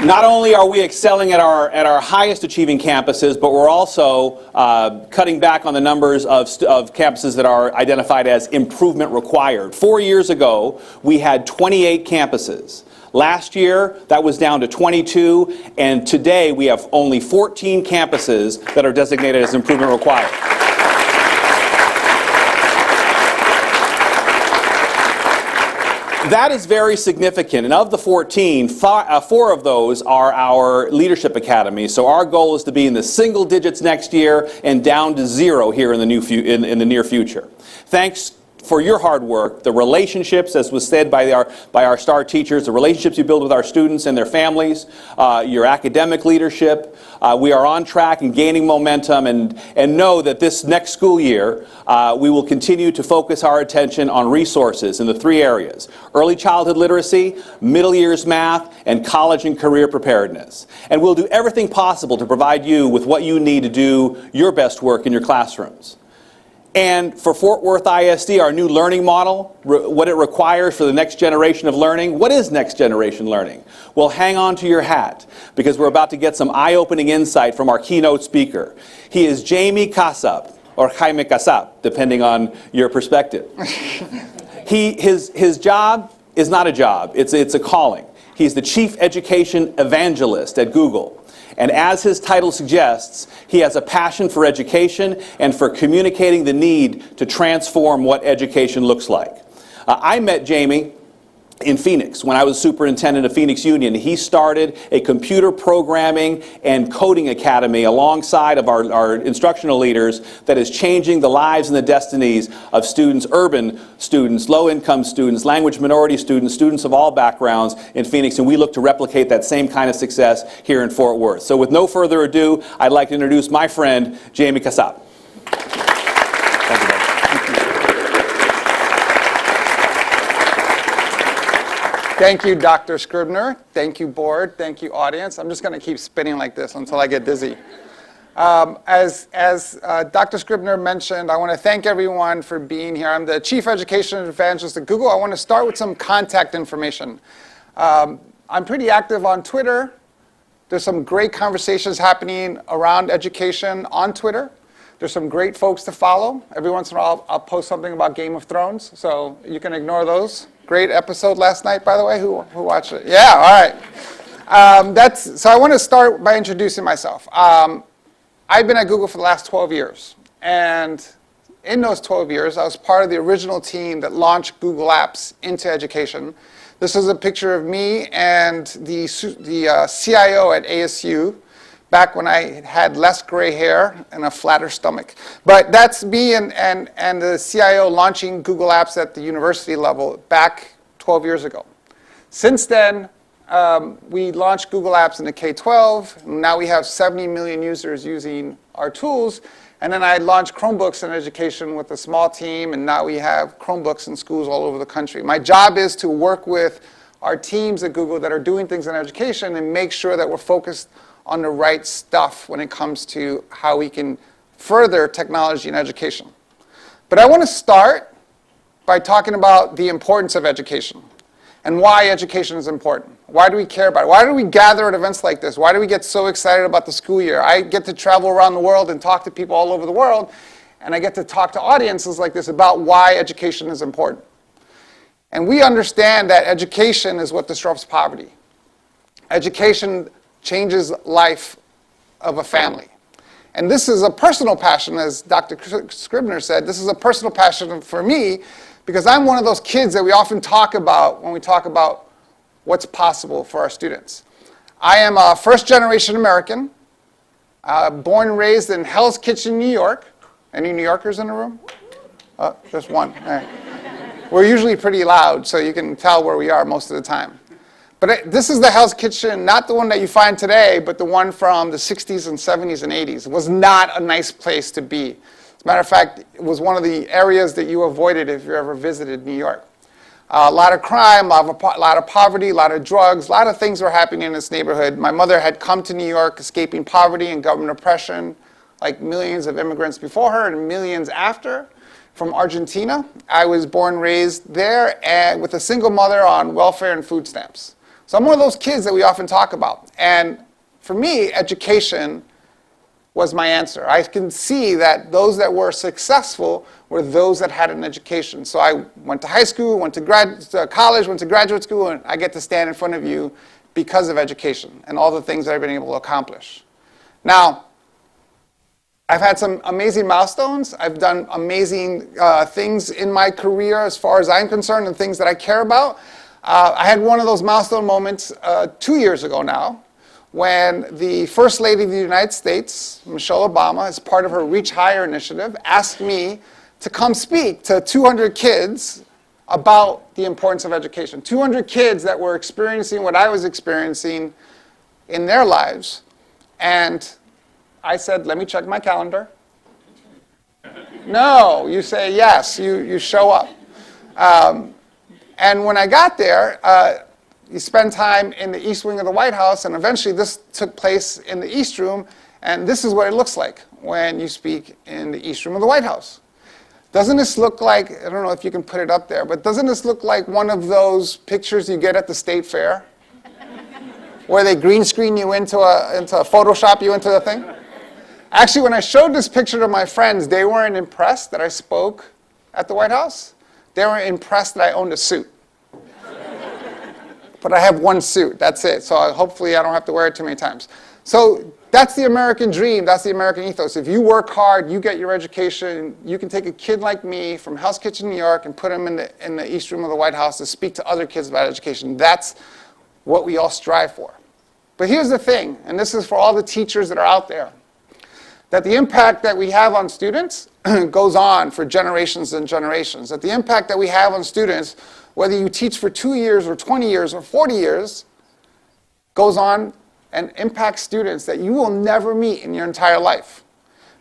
Not only are we excelling at our highest achieving campuses, but we're also cutting back on the numbers of campuses that are identified as improvement required. 4 years ago, we had 28 campuses. Last year, that was down to 22, and today we have only 14 campuses that are designated as improvement required. That is very significant, and of the 14, 4 of those are our leadership academies. So our goal is to be in the single digits next year and down to 0 here in the near future. Thanks for your hard work, the relationships, as was said by our STAR teachers, the relationships you build with our students and their families, your academic leadership. We are on track and gaining momentum, and know that this next school year, we will continue to focus our attention on resources in the 3 areas: early childhood literacy, middle years math, and college and career preparedness. And we'll do everything possible to provide you with what you need to do your best work in your classrooms. And for Fort Worth ISD, our new learning model, what it requires for the next generation of learning. What is next generation learning? Well, hang on to your hat, because we're about to get some eye-opening insight from our keynote speaker. He is Jamie Casap, or Jaime Casap, depending on your perspective. His job is not a job, it's a calling. He's the Chief Education Evangelist at Google. And as his title suggests, he has a passion for education and for communicating the need to transform what education looks like. I met Jamie in Phoenix when I was superintendent of Phoenix Union. He started a computer programming and coding academy alongside of our instructional leaders that is changing the lives and the destinies of students, urban students, low-income students, language minority students, students of all backgrounds in Phoenix, and we look to replicate that same kind of success here in Fort Worth. So with no further ado, I'd like to introduce my friend, Jamie Casap. Thank you, Dr. Scribner. Thank you, board. Thank you, audience. I'm just going to keep spinning like this until I get dizzy. As Dr. Scribner mentioned, I want to thank everyone for being here. I'm the Chief Education Evangelist at Google. I want to start with some contact information. I'm pretty active on Twitter, There's some great conversations happening around education on Twitter. There's some great folks to follow. Every once in a while, I'll post something about Game of Thrones, so you can ignore those. Great episode last night, by the way. Who watched it? Yeah, all right. So I want to start by introducing myself. I've been at Google for the last 12 years, and in those 12 years, I was part of the original team that launched Google Apps into education. This is a picture of me and the CIO at ASU, back when I had less gray hair and a flatter stomach. But that's me and the CIO launching Google Apps at the university level back 12 years ago. Since then, we launched Google Apps in the K-12. Now we have 70 million users using our tools. And then I launched Chromebooks in education with a small team, and now we have Chromebooks in schools all over the country. My job is to work with our teams at Google that are doing things in education and make sure that we're focused on the right stuff when it comes to how we can further technology in education. But I want to start by talking about the importance of education and why education is important. Why do we care about it? Why do we gather at events like this? Why do we get so excited about the school year? I get to travel around the world and talk to people all over the world, and I get to talk to audiences like this about why education is important. And we understand that education is what disrupts poverty. Education changes life of a family. And this is a personal passion, as Dr. Scribner said. This is a personal passion for me because I'm one of those kids that we often talk about when we talk about what's possible for our students. I am a first-generation American, born and raised in Hell's Kitchen, New York. Any New Yorkers in the room? Just one. All right. We're usually pretty loud, so you can tell where we are most of the time. But this is the Hell's Kitchen, not the one that you find today, but the one from the 60s and 70s and 80s. It was not a nice place to be. As a matter of fact, it was one of the areas that you avoided if you ever visited New York. A lot of crime, a lot of poverty, a lot of drugs, a lot of things were happening in this neighborhood. My mother had come to New York escaping poverty and government oppression, like millions of immigrants before her and millions after, from Argentina. I was born and raised there and with a single mother on welfare and food stamps. So I'm one of those kids that we often talk about. And for me, education was my answer. I can see that those that were successful were those that had an education. So I went to high school, went to college, went to graduate school, and I get to stand in front of you because of education and all the things that I've been able to accomplish. Now, I've had some amazing milestones. I've done amazing things in my career as far as I'm concerned and things that I care about. I had one of those milestone moments 2 years ago now, when the First Lady of the United States, Michelle Obama, as part of her Reach Higher initiative, asked me to come speak to 200 kids about the importance of education. 200 kids that were experiencing what I was experiencing in their lives. And I said, let me check my calendar. No, you say yes, you show up. And when I got there, you spend time in the East Wing of the White House, and eventually this took place in the East Room, and this is what it looks like when you speak in the East Room of the White House. Doesn't this look like, I don't know if you can put it up there, but doesn't this look like one of those pictures you get at the State Fair? Where they green screen you into Photoshop you into the thing? Actually, when I showed this picture to my friends, they weren't impressed that I spoke at the White House. They were impressed that I owned a suit. But I have one suit, that's it. So hopefully I don't have to wear it too many times. So that's the American dream, that's the American ethos. If you work hard, you get your education, you can take a kid like me from Hell's Kitchen, New York, and put him in the East Room of the White House to speak to other kids about education. That's what we all strive for. But here's the thing, and this is for all the teachers that are out there, that the impact that we have on students goes on for generations and generations. That the impact that we have on students, whether you teach for 2 years or 20 years or 40 years, goes on and impacts students that you will never meet in your entire life.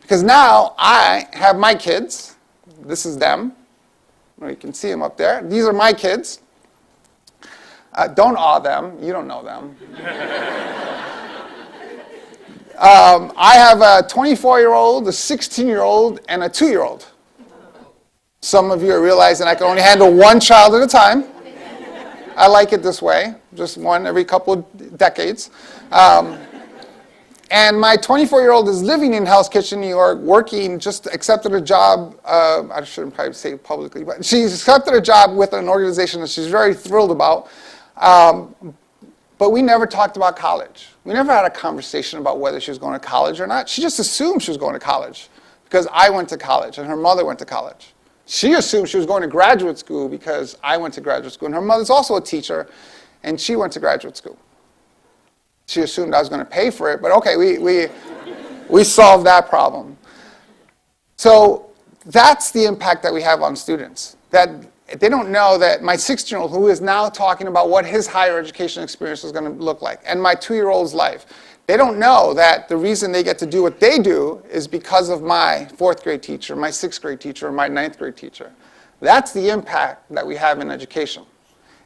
Because now I have my kids. This is them. You can see them up there. These are my kids. Don't awe them. You don't know them. I have a 24-year-old, a 16-year-old, and a 2-year-old. Some of you are realizing I can only handle one child at a time. I like it this way, just one every couple of decades. And my 24-year-old is living in Hell's Kitchen, New York, working, just accepted a job, I shouldn't probably say it publicly, but she's accepted a job with an organization that she's very thrilled about. But we never talked about college. We never had a conversation about whether she was going to college or not. She just assumed she was going to college because I went to college and her mother went to college. She assumed she was going to graduate school because I went to graduate school. And her mother's also a teacher, and she went to graduate school. She assumed I was going to pay for it, but okay, we solved that problem. So that's the impact that we have on students. That they don't know that my 16-year-old, who is now talking about what his higher education experience is going to look like, and my 2-year-old's life, they don't know that the reason they get to do what they do is because of my 4th grade teacher, my 6th grade teacher, or my 9th grade teacher. That's the impact that we have in education.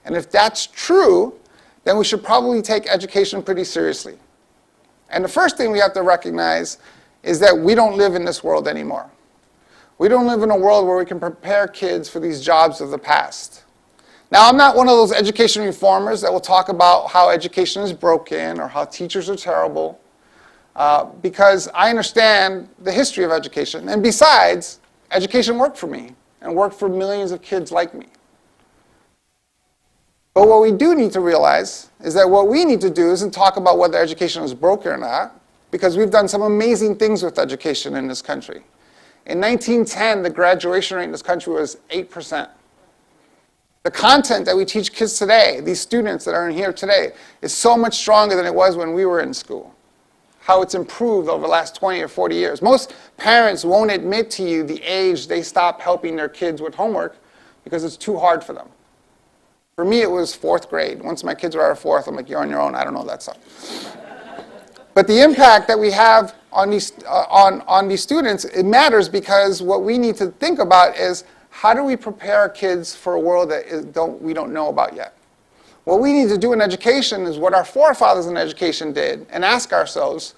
And if that's true, then we should probably take education pretty seriously. And the first thing we have to recognize is that we don't live in this world anymore. We don't live in a world where we can prepare kids for these jobs of the past. Now, I'm not one of those education reformers that will talk about how education is broken or how teachers are terrible, because I understand the history of education. And besides, education worked for me and worked for millions of kids like me. But what we do need to realize is that what we need to do isn't talk about whether education is broken or not, because we've done some amazing things with education in this country. In 1910, the graduation rate in this country was 8%. The content that we teach kids today, these students that are in here today, is so much stronger than it was when we were in school. How it's improved over the last 20 or 40 years. Most parents won't admit to you the age they stop helping their kids with homework because it's too hard for them. For me, it was 4th grade. Once my kids were out of 4th, I'm like, you're on your own, I don't know that stuff. But the impact that we have on these students, it matters because what we need to think about is how do we prepare our kids for a world that we don't know about yet? What we need to do in education is what our forefathers in education did and ask ourselves,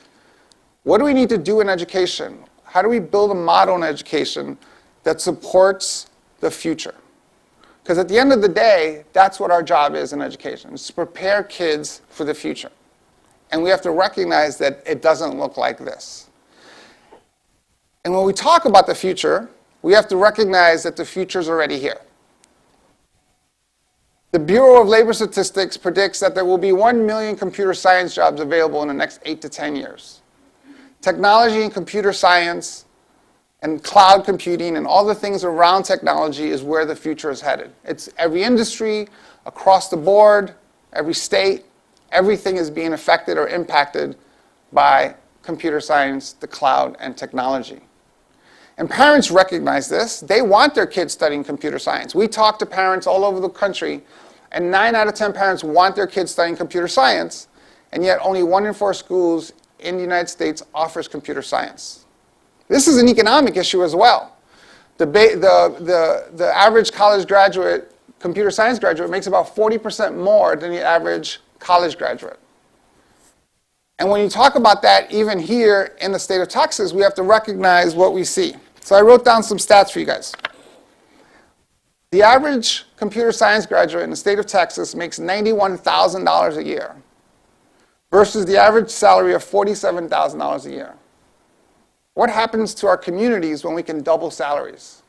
what do we need to do in education? How do we build a model in education that supports the future? Because at the end of the day, that's what our job is in education, is to prepare kids for the future. And we have to recognize that it doesn't look like this. And when we talk about the future, we have to recognize that the future is already here. The Bureau of Labor Statistics predicts that there will be 1 million computer science jobs available in the next 8 to 10 years. Technology and computer science and cloud computing and all the things around technology is where the future is headed. It's every industry, across the board, every state, everything is being affected or impacted by computer science, the cloud, and technology. And parents recognize this. They want their kids studying computer science. We talk to parents all over the country, and 9 out of 10 parents want their kids studying computer science, and yet only 1 in 4 schools in the United States offers computer science. This is an economic issue as well. The average college graduate, computer science graduate, makes about 40% more than the average college graduate. And when you talk about that, even here in the state of Texas, we have to recognize what we see. So I wrote down some stats for you guys. The average computer science graduate in the state of Texas makes $91,000 a year versus the average salary of $47,000 a year. What happens to our communities when we can double salaries?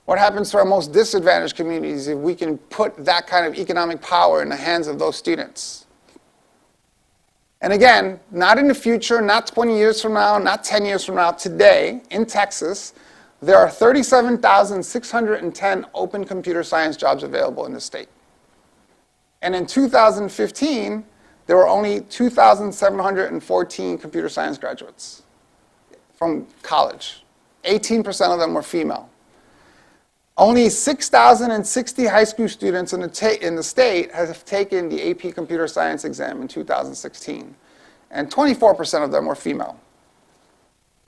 What happens to our most disadvantaged communities if we can put that kind of economic power in the hands of those students? And again, not in the future, not 20 years from now, not 10 years from now, today in Texas, there are 37,610 open computer science jobs available in the state. And in 2015, there were only 2,714 computer science graduates from college. 18% of them were female. Only 6,060 high school students in the state have taken the AP Computer Science exam in 2016, and 24% of them were female.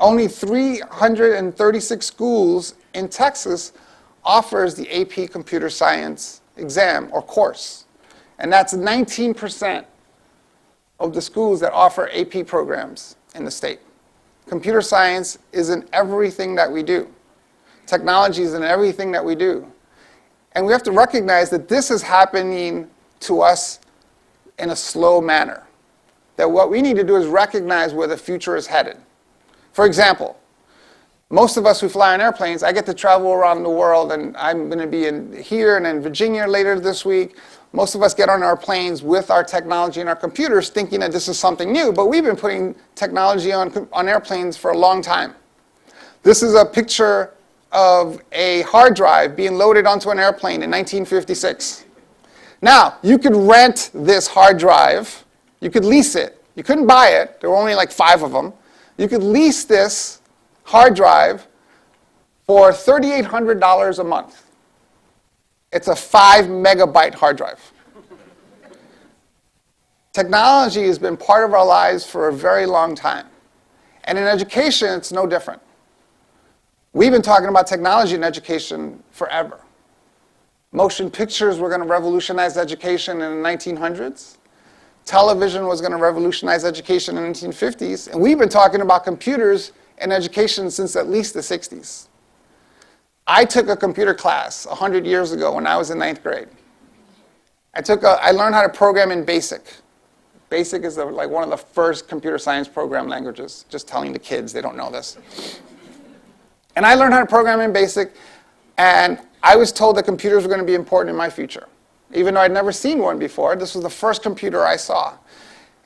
Only 336 schools in Texas offers the AP Computer Science exam or course, and that's 19% of the schools that offer AP programs in the state. Computer science is in everything that we do. Technology is in everything that we do. And we have to recognize that this is happening to us in a slow manner. that what we need to do is recognize where the future is headed. For example, most of us who fly on airplanes, I get to travel around the world, and I'm going to be here and in Virginia later this week. Most of us get on our planes with our technology and our computers thinking that this is something new, but we've been putting technology on airplanes for a long time. This is a picture of a hard drive being loaded onto an airplane in 1956. Now, you could rent this hard drive. You could lease it. You couldn't buy it. There were only like 5 of them. You could lease this hard drive for $3,800 a month. It's a 5 megabyte hard drive. Technology has been part of our lives for a very long time. And in education, it's no different. We've been talking about technology in education forever. Motion pictures were going to revolutionize education in the 1900s. Television was going to revolutionize education in the 1950s. And we've been talking about computers in education since at least the 60s. I took a computer class 100 years ago when I was in 9th grade. I learned how to program in BASIC. BASIC is like one of the first computer science program languages. Just telling the kids, they don't know this. And I learned how to program in BASIC, and I was told that computers were going to be important in my future. Even though I'd never seen one before, this was the first computer I saw.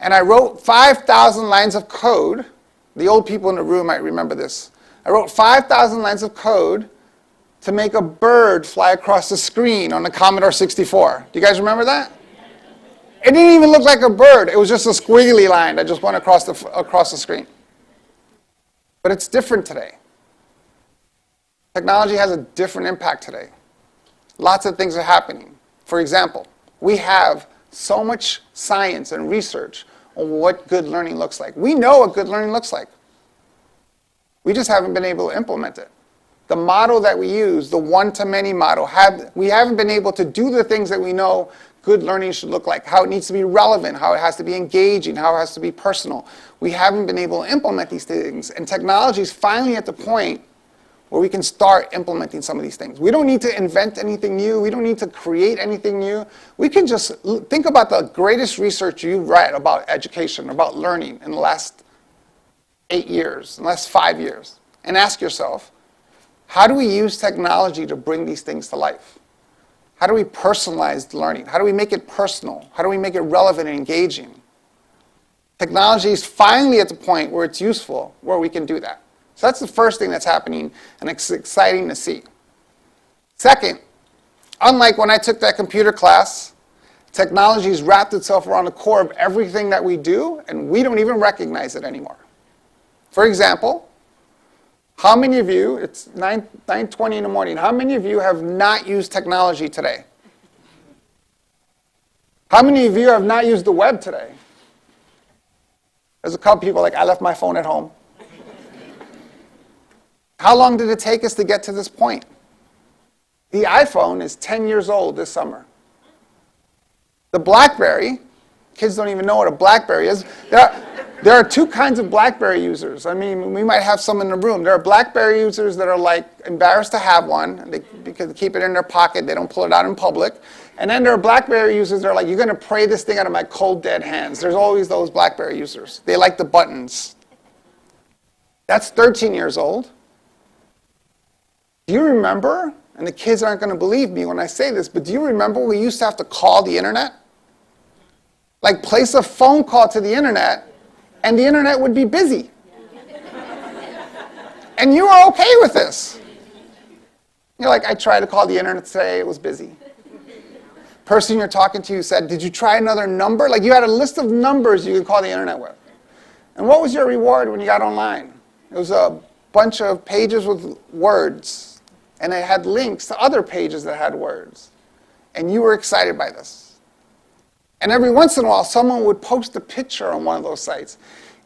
And I wrote 5,000 lines of code. The old people in the room might remember this. I wrote 5,000 lines of code to make a bird fly across the screen on the Commodore 64. Do you guys remember that? It didn't even look like a bird. It was just a squiggly line that just went across the screen. But it's different today. Technology has a different impact today. Lots of things are happening. For example, we have so much science and research on what good learning looks like. We know what good learning looks like. We just haven't been able to implement it. The model that we use, the one-to-many model, we haven't been able to do the things that we know good learning should look like, how it needs to be relevant, how it has to be engaging, how it has to be personal. We haven't been able to implement these things, and technology is finally at the point where we can start implementing some of these things. We don't need to invent anything new. We don't need to create anything new. We can just think about the greatest research you've read about education, about learning in the last 8 years, in the last 5 years, and ask yourself, how do we use technology to bring these things to life? How do we personalize learning? How do we make it personal? How do we make it relevant and engaging? Technology is finally at the point where it's useful, where we can do that. So that's the first thing that's happening, and it's exciting to see. Second, unlike when I took that computer class, technology has wrapped itself around the core of everything that we do, and we don't even recognize it anymore. For example, how many of you, it's 9:20 in the morning, how many of you have not used technology today? How many of you have not used the web today? There's a couple people like, I left my phone at home. How long did it take us to get to this point? The iPhone is 10 years old this summer. The BlackBerry, kids don't even know what a BlackBerry is. There are 2 kinds of BlackBerry users. I mean, we might have some in the room. There are BlackBerry users that are like embarrassed to have one because they keep it in their pocket. They don't pull it out in public. And then there are BlackBerry users that are like, you're going to pray this thing out of my cold, dead hands. There's always those BlackBerry users. They like the buttons. That's 13 years old. Do you remember, and the kids aren't going to believe me when I say this, but do you remember we used to have to call the internet? Like place a phone call to the internet, and the internet would be busy. And you were okay with this. You're like, I tried to call the internet today, it was busy. Person you're talking to said, did you try another number? Like you had a list of numbers you could call the internet with. And what was your reward when you got online? It was a bunch of pages with words. And it had links to other pages that had words. And you were excited by this. And every once in a while, someone would post a picture on one of those sites.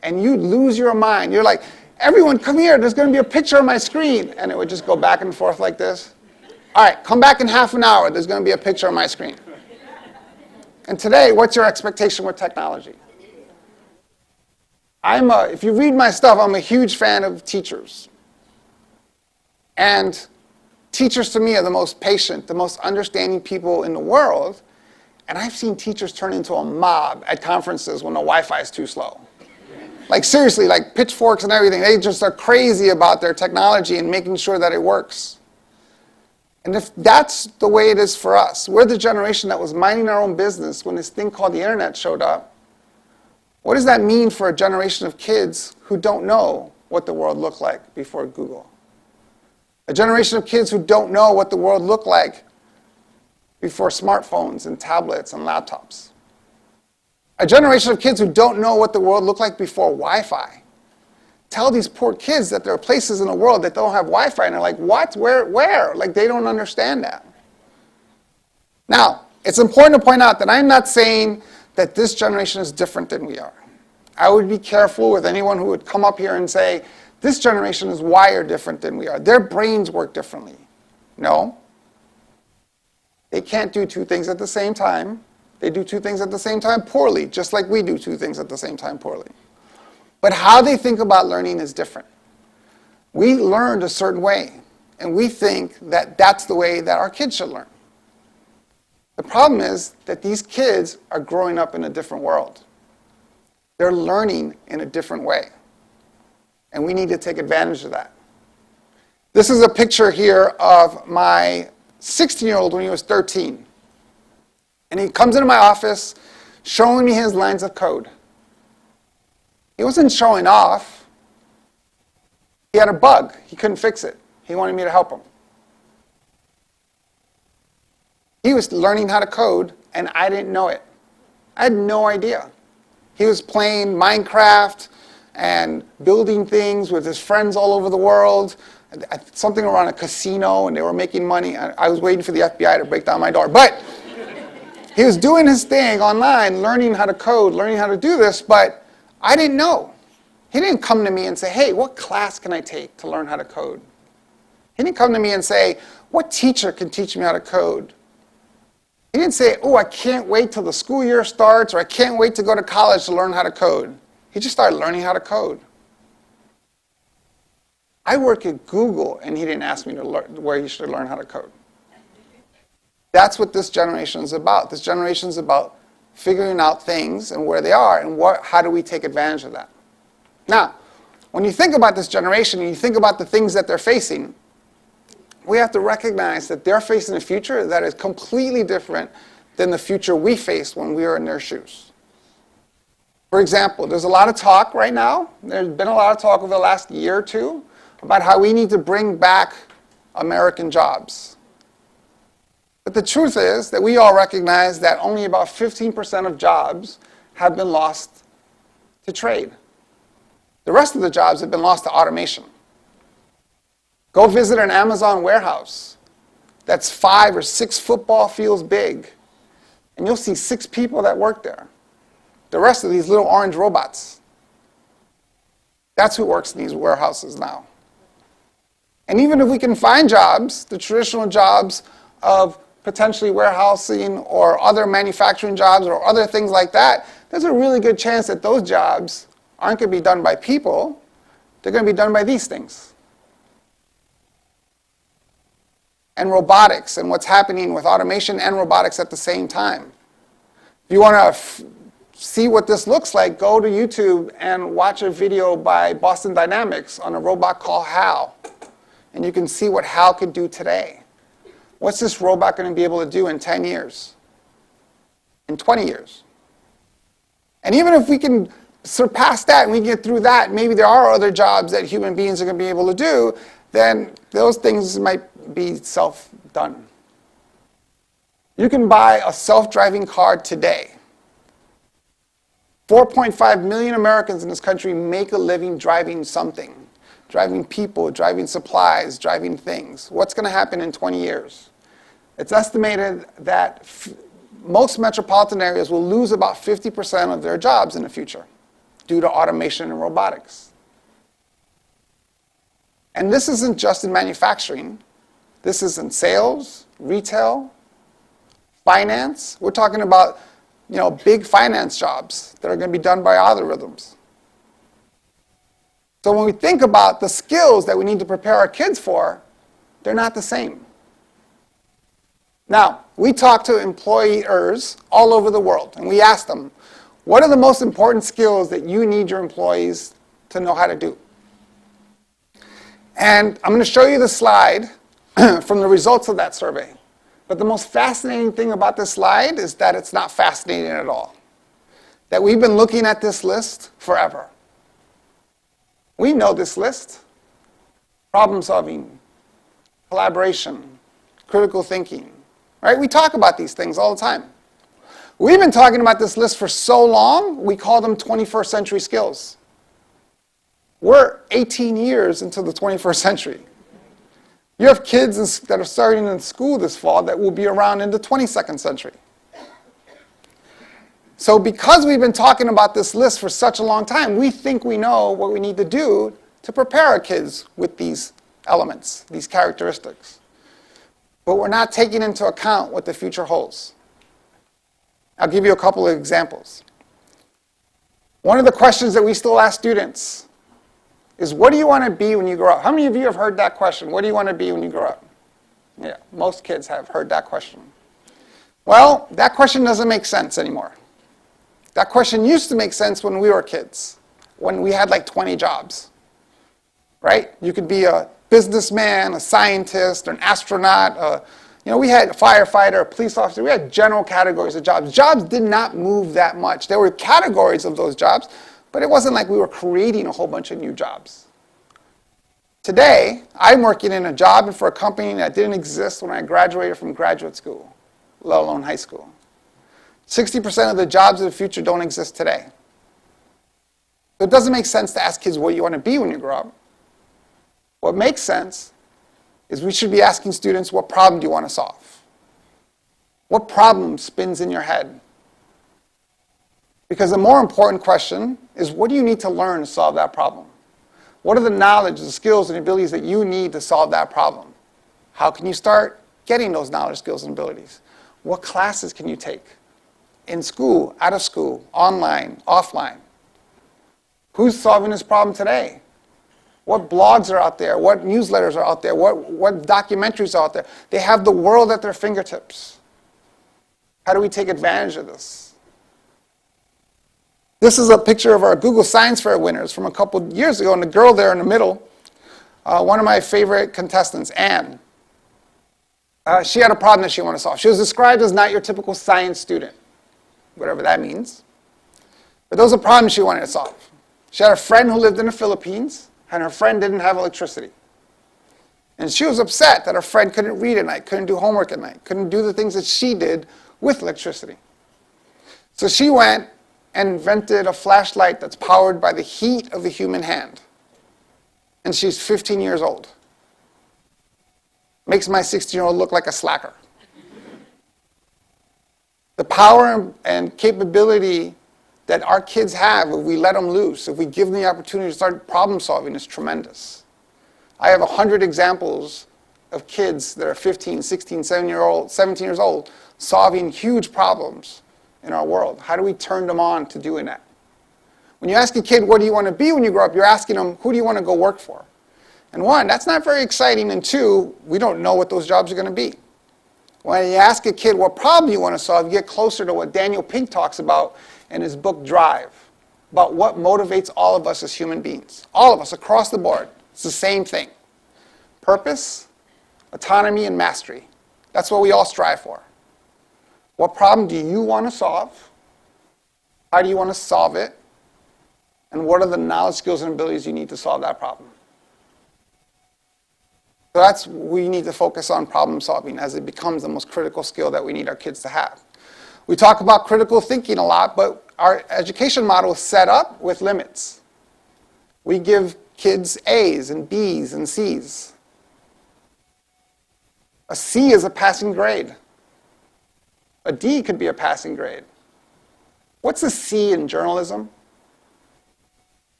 And you'd lose your mind. You're like, everyone, come here. There's going to be a picture on my screen. And it would just go back and forth like this. All right, come back in half an hour. There's going to be a picture on my screen. And today, what's your expectation with technology? If you read my stuff, I'm a huge fan of teachers. And teachers to me are the most patient, the most understanding people in the world. And I've seen teachers turn into a mob at conferences when the Wi-Fi is too slow. Like seriously, like pitchforks and everything. They just are crazy about their technology and making sure that it works. And if that's the way it is for us, we're the generation that was minding our own business when this thing called the internet showed up. What does that mean for a generation of kids who don't know what the world looked like before Google? A generation of kids who don't know what the world looked like before smartphones and tablets and laptops. A generation of kids who don't know what the world looked like before Wi-Fi. Tell these poor kids that there are places in the world that don't have Wi-Fi, and they're like, what? Where? Like, they don't understand that. Now, it's important to point out that I'm not saying that this generation is different than we are. I would be careful with anyone who would come up here and say, this generation is wired different than we are. Their brains work differently. No. They can't do two things at the same time. They do two things at the same time poorly, just like we do two things at the same time poorly. But how they think about learning is different. We learned a certain way, and we think that that's the way that our kids should learn. The problem is that these kids are growing up in a different world. They're learning in a different way, and we need to take advantage of that. This is a picture here of my 16-year-old when he was 13. And he comes into my office showing me his lines of code. He wasn't showing off. He had a bug. He couldn't fix it. He wanted me to help him. He was learning how to code, and I didn't know it. I had no idea. He was playing Minecraft and building things with his friends all over the world, something around a casino, and they were making money. I was waiting for the FBI to break down my door. But he was doing his thing online, learning how to code, learning how to do this, but I didn't know. He didn't come to me and say, hey, what class can I take to learn how to code? He didn't come to me and say, what teacher can teach me how to code? He didn't say, oh, I can't wait till the school year starts, or I can't wait to go to college to learn how to code. He just started learning how to code. I work at Google, and he didn't ask me to learn where he should learn how to code. That's what this generation is about. This generation is about figuring out things and where they are, and how do we take advantage of that. Now, when you think about this generation, and you think about the things that they're facing, we have to recognize that they're facing a future that is completely different than the future we faced when we were in their shoes. For example, there's a lot of talk right now, there's been a lot of talk over the last year or two, about how we need to bring back American jobs. But the truth is that we all recognize that only about 15% of jobs have been lost to trade. The rest of the jobs have been lost to automation. Go visit an Amazon warehouse that's 5 or 6 football fields big, and you'll see 6 people that work there. The rest of these little orange robots. That's who works in these warehouses now. And even if we can find jobs, the traditional jobs of potentially warehousing or other manufacturing jobs or other things like that, there's a really good chance that those jobs aren't going to be done by people. They're going to be done by these things. And robotics and what's happening with automation and robotics at the same time. If you want to see what this looks like, go to YouTube and watch a video by Boston Dynamics on a robot called HAL. And you can see what HAL can do today. What's this robot going to be able to do in 10 years? In 20 years? And even if we can surpass that and we get through that, maybe there are other jobs that human beings are going to be able to do, then those things might be self-done. You can buy a self-driving car today. 4.5 million Americans in this country make a living driving something. Driving people, driving supplies, driving things. What's going to happen in 20 years? It's estimated that most metropolitan areas will lose about 50% of their jobs in the future due to automation and robotics. And this isn't just in manufacturing. This is in sales, retail, finance. We're talking about, big finance jobs that are going to be done by algorithms. So when we think about the skills that we need to prepare our kids for, they're not the same. Now, we talked to employers all over the world, and we asked them, what are the most important skills that you need your employees to know how to do? And I'm going to show you the slide from the results of that survey. But the most fascinating thing about this slide is that it's not fascinating at all. That we've been looking at this list forever. We know this list. Problem solving, collaboration, critical thinking, right? We talk about these things all the time. We've been talking about this list for so long, we call them 21st century skills. We're 18 years into the 21st century. You have kids that are starting in school this fall that will be around in the 22nd century. So because we've been talking about this list for such a long time, we think we know what we need to do to prepare our kids with these elements, these characteristics. But we're not taking into account what the future holds. I'll give you a couple of examples. One of the questions that we still ask students is, what do you want to be when you grow up? How many of you have heard that question? What do you want to be when you grow up? Yeah, most kids have heard that question. Well, that question doesn't make sense anymore. That question used to make sense when we were kids, when we had like 20 jobs, right? You could be a businessman, a scientist, an astronaut, we had a firefighter, a police officer. We had general categories of jobs. Jobs did not move that much. There were categories of those jobs, but it wasn't like we were creating a whole bunch of new jobs. Today, I'm working in a job for a company that didn't exist when I graduated from graduate school, let alone high school. 60% of the jobs of the future don't exist today. So it doesn't make sense to ask kids what you want to be when you grow up. What makes sense is we should be asking students, what problem do you want to solve? What problem spins in your head? Because the more important question is, what do you need to learn to solve that problem? What are the knowledge, the skills, and abilities that you need to solve that problem? How can you start getting those knowledge, skills, and abilities? What classes can you take? In school, out of school, online, offline? Who's solving this problem today? What blogs are out there? What newsletters are out there? What documentaries are out there? They have the world at their fingertips. How do we take advantage of this? This is a picture of our Google Science Fair winners from a couple years ago, and the girl there in the middle, one of my favorite contestants, Anne. She had a problem that she wanted to solve. She was described as not your typical science student, whatever that means. But those are problems she wanted to solve. She had a friend who lived in the Philippines, and her friend didn't have electricity. And she was upset that her friend couldn't read at night, couldn't do homework at night, couldn't do the things that she did with electricity. So she went and invented a flashlight that's powered by the heat of the human hand. And she's 15 years old. Makes my 16-year-old look like a slacker. The power and capability that our kids have, if we let them loose, if we give them the opportunity to start problem solving, is tremendous. I have 100 examples of kids that are 15, 16, 17 years old, solving huge problems in our world. How do we turn them on to doing that? When you ask a kid, what do you want to be when you grow up, you're asking them, who do you want to go work for? And one, that's not very exciting, and two, we don't know what those jobs are going to be. When you ask a kid what problem you want to solve, you get closer to what Daniel Pink talks about in his book Drive, about what motivates all of us as human beings. All of us across the board. It's the same thing. Purpose, autonomy, and mastery. That's what we all strive for. What problem do you want to solve? How do you want to solve it? And what are the knowledge, skills, and abilities you need to solve that problem? So that's we need to focus on problem solving as it becomes the most critical skill that we need our kids to have. We talk about critical thinking a lot, but our education model is set up with limits. We give kids A's and B's and C's. A C is a passing grade. A D could be a passing grade. What's a C in journalism?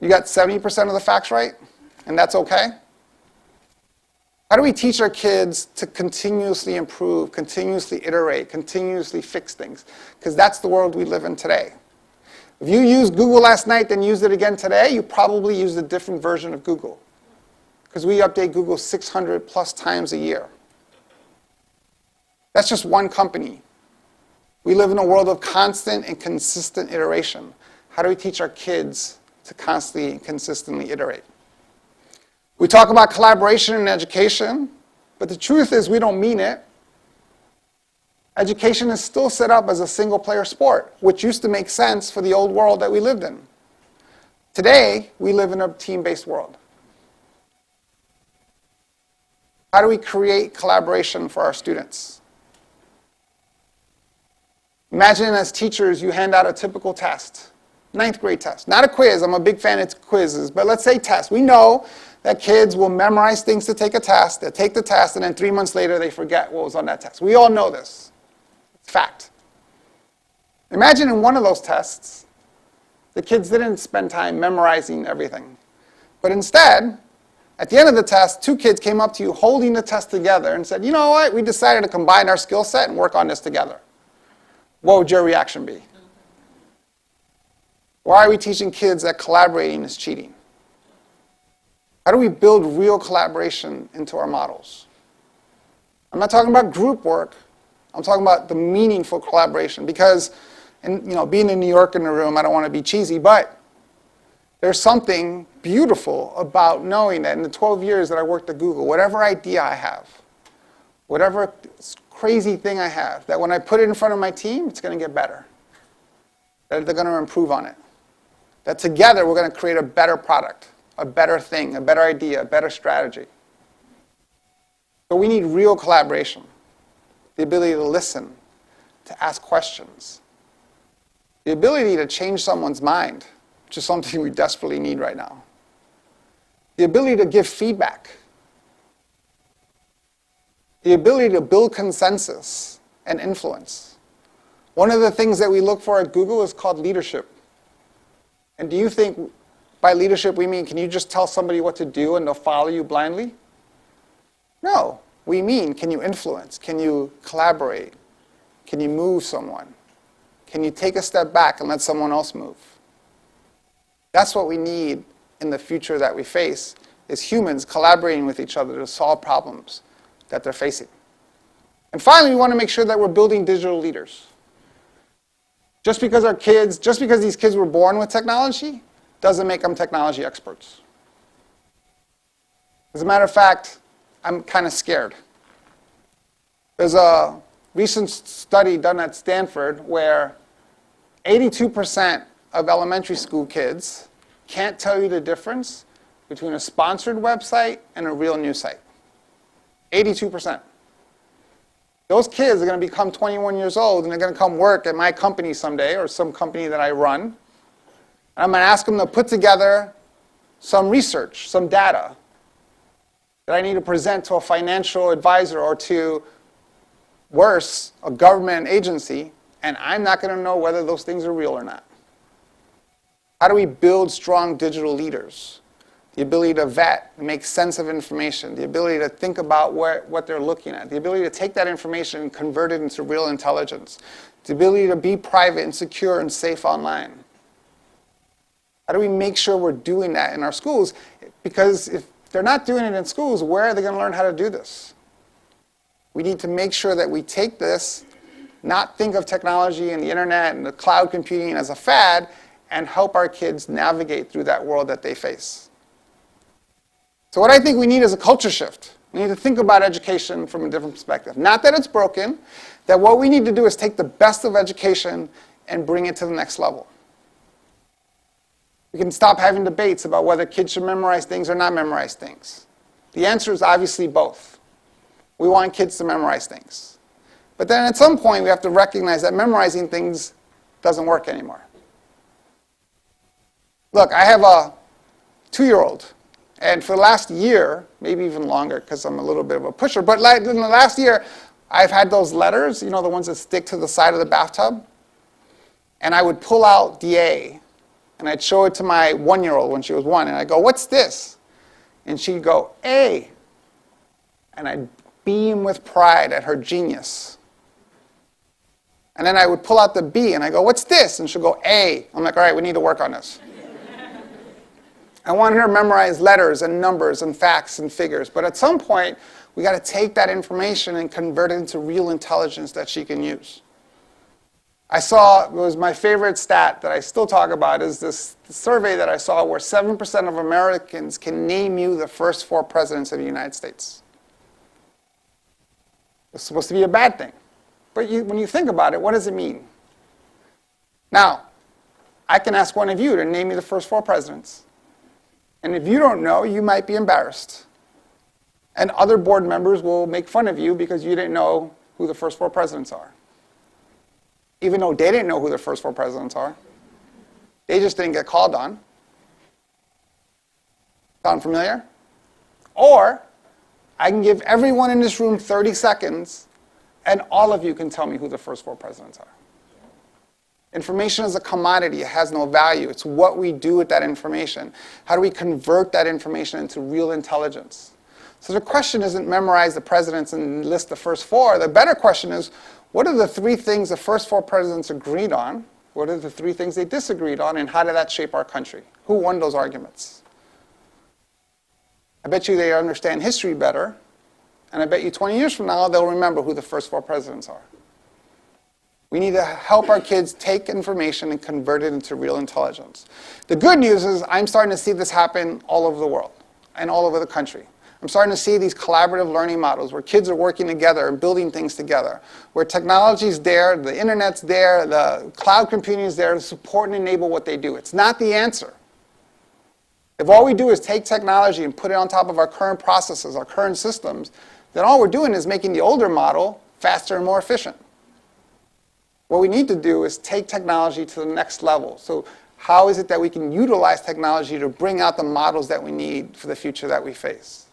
You got 70% of the facts right, and that's okay? How do we teach our kids to continuously improve, continuously iterate, continuously fix things? Because that's the world we live in today. If you used Google last night, then used it again today, you probably used a different version of Google. Because we update Google 600 plus times a year. That's just one company. We live in a world of constant and consistent iteration. How do we teach our kids to constantly and consistently iterate? We talk about collaboration in education, but the truth is we don't mean it. Education is still set up as a single-player sport, which used to make sense for the old world that we lived in. Today, we live in a team-based world. How do we create collaboration for our students? Imagine as teachers, you hand out a typical test, 9th grade test. Not a quiz, I'm a big fan of quizzes, but let's say test. We know that kids will memorize things to take a test, they take the test, and then 3 months later they forget what was on that test. We all know this. It's fact. Imagine in one of those tests, the kids didn't spend time memorizing everything. But instead, at the end of the test, 2 kids came up to you holding the test together and said, you know what, we decided to combine our skill set and work on this together. What would your reaction be? Why are we teaching kids that collaborating is cheating? How do we build real collaboration into our models? I'm not talking about group work. I'm talking about the meaningful collaboration because, and being in New York in the room, I don't want to be cheesy, but there's something beautiful about knowing that in the 12 years that I worked at Google, whatever idea I have, whatever crazy thing I have, that when I put it in front of my team, it's going to get better. That they're going to improve on it. That together we're going to create a better product, a better thing, a better idea, a better strategy. So we need real collaboration, the ability to listen, to ask questions, the ability to change someone's mind, which is something we desperately need right now, the ability to give feedback, the ability to build consensus and influence. One of the things that we look for at Google is called leadership. And do you think by leadership we mean, can you just tell somebody what to do and they'll follow you blindly? No, we mean, can you influence? Can you collaborate? Can you move someone? Can you take a step back and let someone else move? That's what we need in the future that we face, is humans collaborating with each other to solve problems that they're facing. And finally, we want to make sure that we're building digital leaders. Just because these kids were born with technology doesn't make them technology experts. As a matter of fact, I'm kind of scared. There's a recent study done at Stanford where 82% of elementary school kids can't tell you the difference between a sponsored website and a real news site. 82%. Those kids are going to become 21 years old and they're going to come work at my company someday or some company that I run. And I'm going to ask them to put together some research, some data that I need to present to a financial advisor or to, worse, a government agency, and I'm not going to know whether those things are real or not. How do we build strong digital leaders? The ability to vet, make sense of information, the ability to think about what they're looking at, the ability to take that information and convert it into real intelligence, the ability to be private and secure and safe online. How do we make sure we're doing that in our schools? Because if they're not doing it in schools, where are they going to learn how to do this? We need to make sure that we take this, not think of technology and the internet and the cloud computing as a fad, and help our kids navigate through that world that they face. So what I think we need is a culture shift. We need to think about education from a different perspective. Not that it's broken, that what we need to do is take the best of education and bring it to the next level. We can stop having debates about whether kids should memorize things or not memorize things. The answer is obviously both. We want kids to memorize things. But then at some point we have to recognize that memorizing things doesn't work anymore. Look, I have a 2-year-old. And for the last year, maybe even longer because I'm a little bit of a pusher, but in the last year, I've had those letters, the ones that stick to the side of the bathtub. And I would pull out the A, and I'd show it to my 1-year-old when she was 1, and I'd go, "What's this?" And she'd go, "A." And I'd beam with pride at her genius. And then I would pull out the B, and I go, "What's this?" And she'll go, "A." I'm like, all right, we need to work on this. I wanted her to memorize letters and numbers and facts and figures. But at some point, We got to take that information and convert it into real intelligence that she can use. I saw, it was my favorite stat that I still talk about, is this survey that I saw where 7% of Americans can name you the first 4 presidents of the United States. It's supposed to be a bad thing. But when you think about it, what does it mean? Now, I can ask one of you to name me the first 4 presidents. And if you don't know, you might be embarrassed. And other board members will make fun of you because you didn't know who the first 4 presidents are. Even though they didn't know who the first 4 presidents are. They just didn't get called on. Sound familiar? Or, I can give everyone in this room 30 seconds, and all of you can tell me who the first 4 presidents are. Information is a commodity. It has no value. It's what we do with that information. How do we convert that information into real intelligence? So the question isn't memorize the presidents and list the first 4. The better question is, what are the 3 things the first 4 presidents agreed on? What are the 3 things they disagreed on? And how did that shape our country? Who won those arguments? I bet you they understand history better. And I bet you 20 years from now, they'll remember who the first 4 presidents are. We need to help our kids take information and convert it into real intelligence. The good news is I'm starting to see this happen all over the world and all over the country. I'm starting to see these collaborative learning models where kids are working together and building things together, where technology's there, the internet's there, the cloud computing is there to support and enable what they do. It's not the answer. If all we do is take technology and put it on top of our current processes, our current systems, then all we're doing is making the older model faster and more efficient. What we need to do is take technology to the next level. So how is it that we can utilize technology to bring out the models that we need for the future that we face?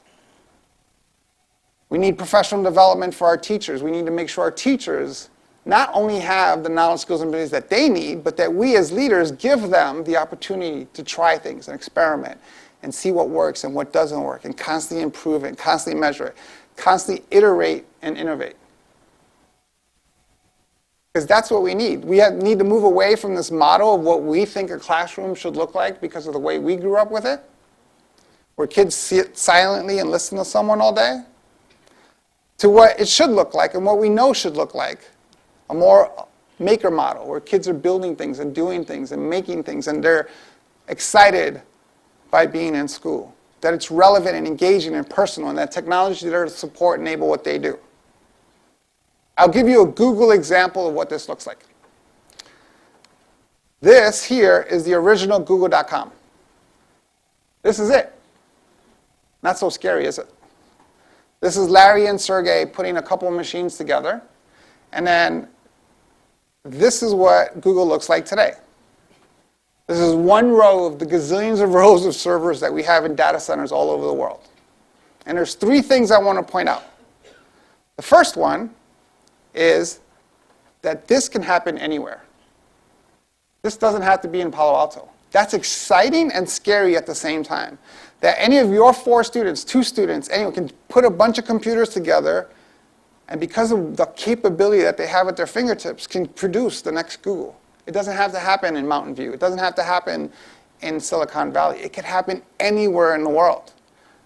We need professional development for our teachers. We need to make sure our teachers not only have the knowledge, skills, and abilities that they need, but that we as leaders give them the opportunity to try things and experiment and see what works and what doesn't work and constantly improve it, and constantly measure it, constantly iterate and innovate. Because that's what we need. We need to move away from this model of what we think a classroom should look like because of the way we grew up with it, where kids sit silently and listen to someone all day, to what it should look like and what we know should look like. A more maker model where kids are building things and doing things and making things and they're excited by being in school. That it's relevant and engaging and personal and that technology is there to support and enable what they do. I'll give you a Google example of what this looks like. This here is the original Google.com. This is it. Not so scary, is it? This is Larry and Sergey putting a couple of machines together. And then this is what Google looks like today. This is one row of the gazillions of rows of servers that we have in data centers all over the world. And there's 3 things I want to point out. The first one is that this can happen anywhere. This doesn't have to be in Palo Alto. That's exciting and scary at the same time. That any of your 4 students, 2 students, anyone can put a bunch of computers together and because of the capability that they have at their fingertips can produce the next Google. It doesn't have to happen in Mountain View. It doesn't have to happen in Silicon Valley. It can happen anywhere in the world.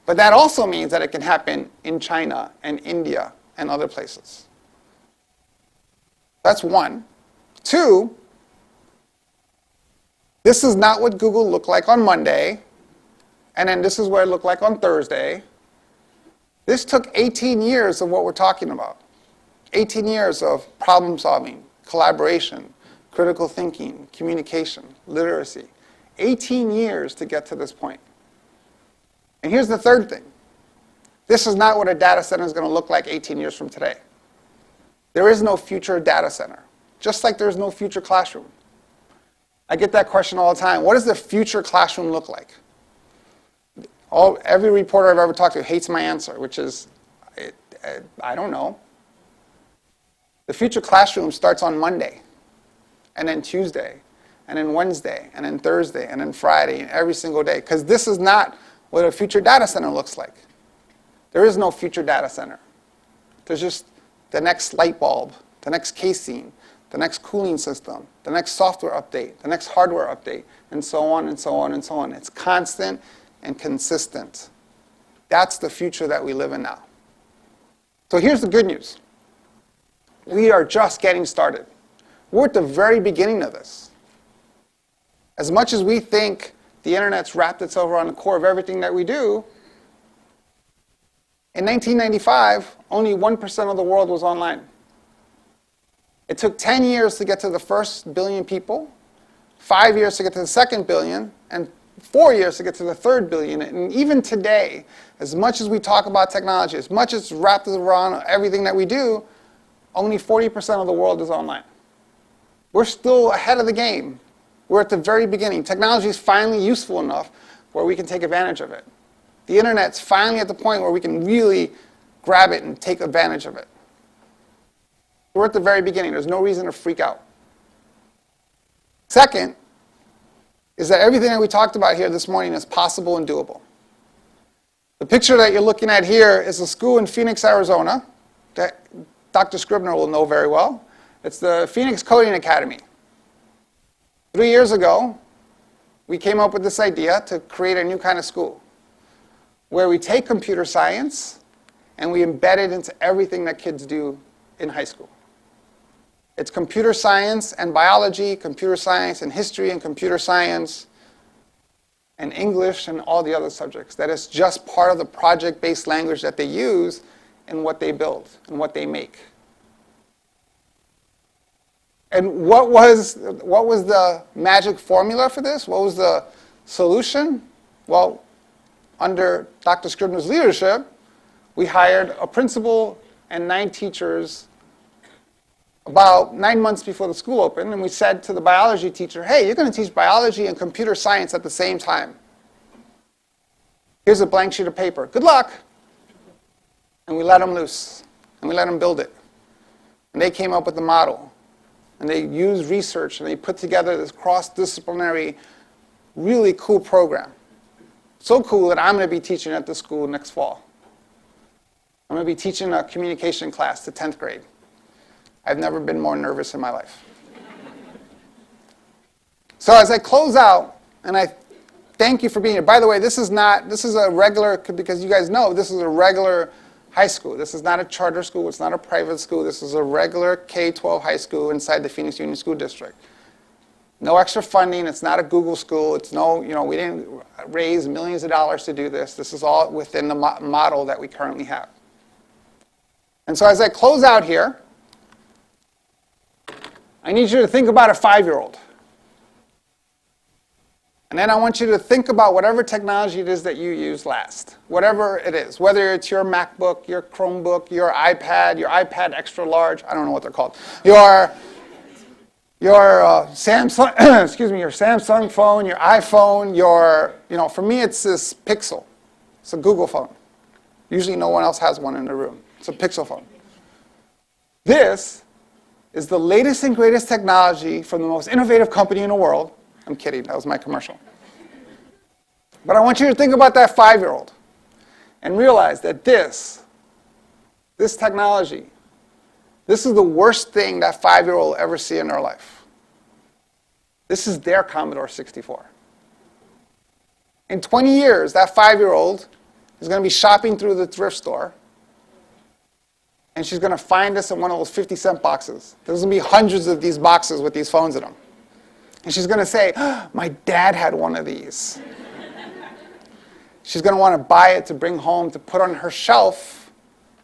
But that also means that it can happen in China and India and other places. That's 1. 2, this is not what Google looked like on Monday, and then this is what it looked like on Thursday. This took 18 years of what we're talking about. 18 years of problem solving, collaboration, critical thinking, communication, literacy. 18 years to get to this point. And here's the third thing. This is not what a data center is going to look like 18 years from today. There is no future data center, just like there's no future classroom. I get that question all the time. What does the future classroom look like? Every reporter I've ever talked to hates my answer, which is, I don't know. The future classroom starts on Monday, and then Tuesday, and then Wednesday, and then Thursday, and then Friday, and every single day. Because this is not what a future data center looks like. There is no future data center. There's just the next light bulb, the next casing, the next cooling system, the next software update, the next hardware update, and so on and so on and so on. It's constant and consistent. That's the future that we live in now. So here's the good news. We are just getting started. We're at the very beginning of this. As much as we think the internet's wrapped itself around the core of everything that we do, in 1995, only 1% of the world was online. It took 10 years to get to the first billion people, 5 years to get to the second billion, and 4 years to get to the third billion. And even today, as much as we talk about technology, as much as it's wrapped around everything that we do, only 40% of the world is online. We're still ahead of the game. We're at the very beginning. Technology is finally useful enough where we can take advantage of it. The internet's finally at the point where we can really grab it and take advantage of it. We're at the very beginning. There's no reason to freak out. Second is that everything that we talked about here this morning is possible and doable. The picture that you're looking at here is a school in Phoenix, Arizona that Dr. Scribner will know very well. It's the Phoenix Coding Academy. 3 years ago, we came up with this idea to create a new kind of school where we take computer science and we embed it into everything that kids do in high school. It's computer science and biology, computer science and history and computer science and English and all the other subjects. That is just part of the project-based language that they use in what they build and what they make. And what was the magic formula for this? What was the solution? Well, under Dr. Scribner's leadership, we hired a principal and 9 teachers about 9 months before the school opened, and we said to the biology teacher, hey, you're going to teach biology and computer science at the same time. Here's a blank sheet of paper. Good luck. And we let them loose, and we let them build it. And they came up with the model, and they used research, and they put together this cross-disciplinary, really cool program. So cool that I'm going to be teaching at this school next fall. I'm going to be teaching a communication class to 10th grade. I've never been more nervous in my life. So as I close out, and I thank you for being here. By the way, this is a regular, because you guys know, this is a regular high school. This is not a charter school. It's not a private school. This is a regular K-12 high school inside the Phoenix Union School District. No extra funding. It's not a Google school. It's no, we didn't raise millions of dollars to do this. This is all within the model that we currently have. And so as I close out here, I need you to think about a 5-year-old. And then I want you to think about whatever technology it is that you used last, whatever it is, whether it's your MacBook, your Chromebook, your iPad extra large, I don't know what they're called, your Samsung, excuse me, your Samsung phone, your iPhone, for me it's this Pixel. It's a Google phone. Usually no one else has one in the room. It's a Pixel phone. This is the latest and greatest technology from the most innovative company in the world. I'm kidding, that was my commercial. But I want you to think about that 5-year-old and realize that this technology, this is the worst thing that 5-year-old will ever see in their life. This is their Commodore 64. In 20 years, that 5-year-old is going to be shopping through the thrift store, and she's going to find this in one of those 50-cent boxes. There's going to be hundreds of these boxes with these phones in them. And she's going to say, my dad had one of these. She's going to want to buy it to bring home to put on her shelf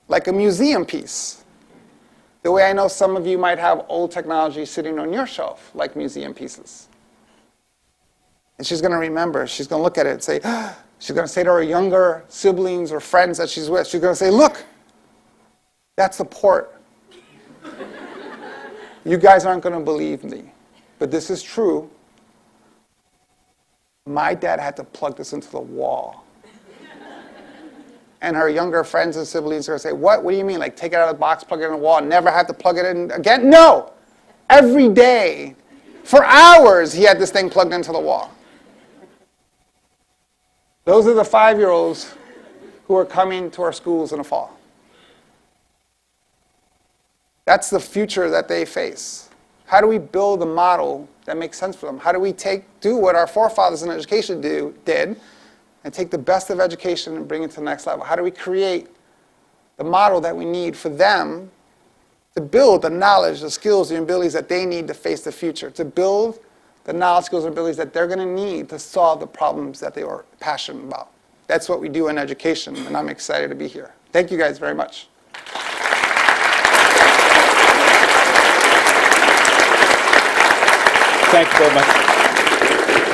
like a museum piece. The way I know some of you might have old technology sitting on your shelf like museum pieces. And she's going to remember. She's going to look at it and say, she's going to say to her younger siblings or friends that she's with, she's going to say, look, that's the port. You guys aren't going to believe me, but this is true. My dad had to plug this into the wall. And her younger friends and siblings are going to say, what? What do you mean? Like take it out of the box, plug it in the wall, and never have to plug it in again? No! Every day, for hours, he had this thing plugged into the wall. Those are the 5-year-olds who are coming to our schools in the fall. That's the future that they face. How do we build a model that makes sense for them? How do we do what our forefathers in education did and take the best of education and bring it to the next level? How do we create the model that we need for them to build the knowledge, the skills, the abilities that they need to face the future, to build the knowledge, skills, and abilities that they're going to need to solve the problems that they are passionate about. That's what we do in education, and I'm excited to be here. Thank you guys very much. Thank you very much.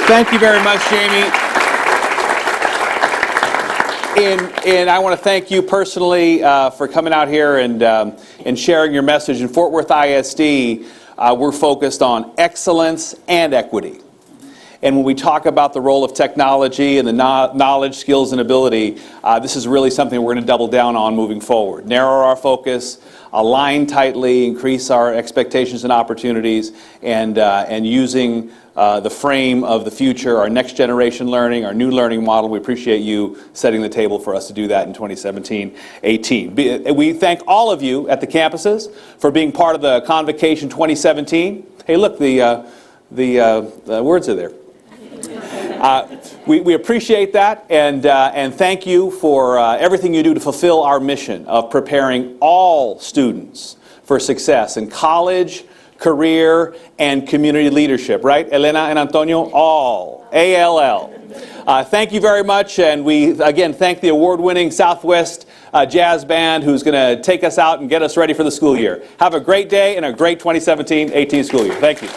Thank you very much, Jamie. And I want to thank you personally for coming out here and sharing your message. In Fort Worth ISD, we're focused on excellence and equity. And when we talk about the role of technology and the knowledge, skills, and ability, this is really something we're going to double down on moving forward. Narrow our focus, align tightly, increase our expectations and opportunities, and using the frame of the future, our next generation learning, our new learning model. We appreciate you setting the table for us to do that in 2017-18. We thank all of you at the campuses for being part of the Convocation 2017. Hey, look, the words are there. We appreciate that, and thank you for everything you do to fulfill our mission of preparing all students for success in college, career, and community leadership, right? Elena and Antonio, all, A-L-L. Thank you very much, and we, again, thank the award-winning Southwest Jazz Band who's going to take us out and get us ready for the school year. Have a great day and a great 2017-18 school year. Thank you.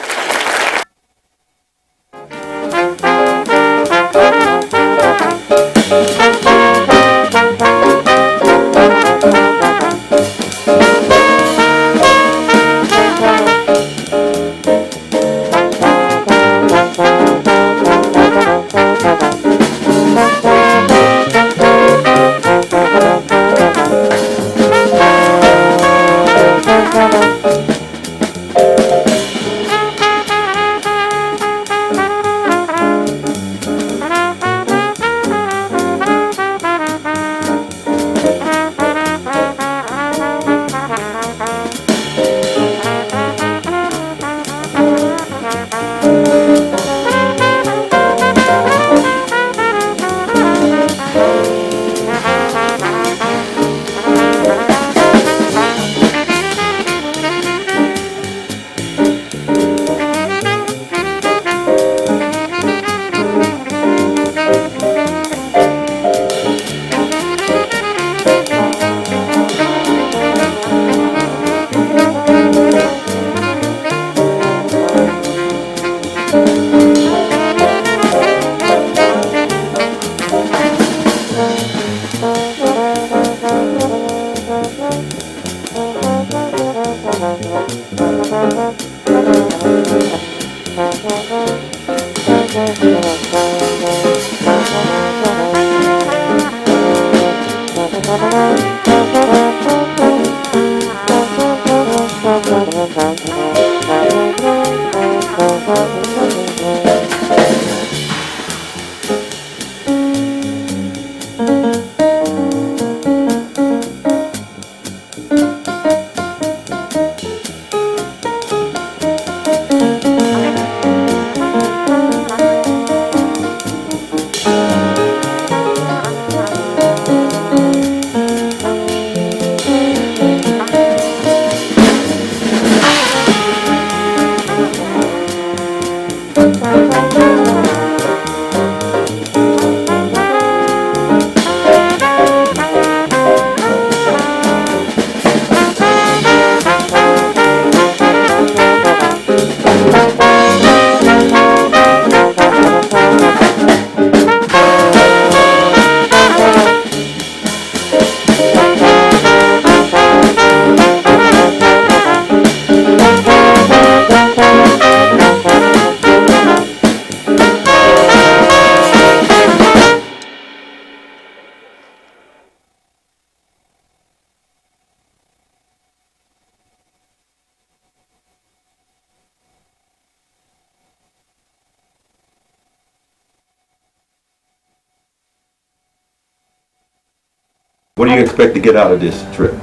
What do you expect to get out of this trip?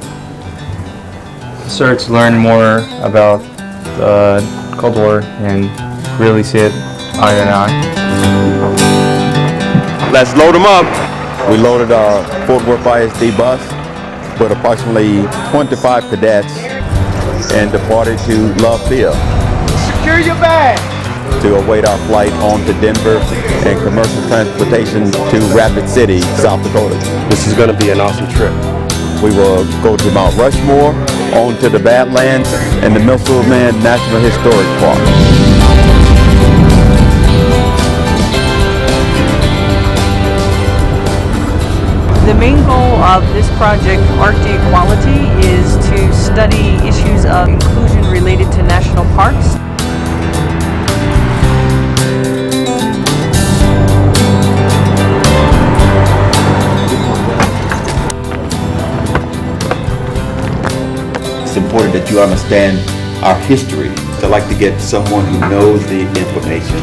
Start to learn more about the Cold War and really see it eye to eye. Let's load them up. We loaded our Fort Worth ISD bus with approximately 25 cadets and departed to Love Field Secure your bag. to await our flight on to Denver and commercial transportation to Rapid City, South Dakota. This is going to be an awesome trip. We will go to Mount Rushmore, on to the Badlands, and the Musselman National Historic Park. The main goal of this project, Arc to Equality, is to study issues of inclusion related to national parks. It's important that you understand our history. I'd like to get someone who knows the information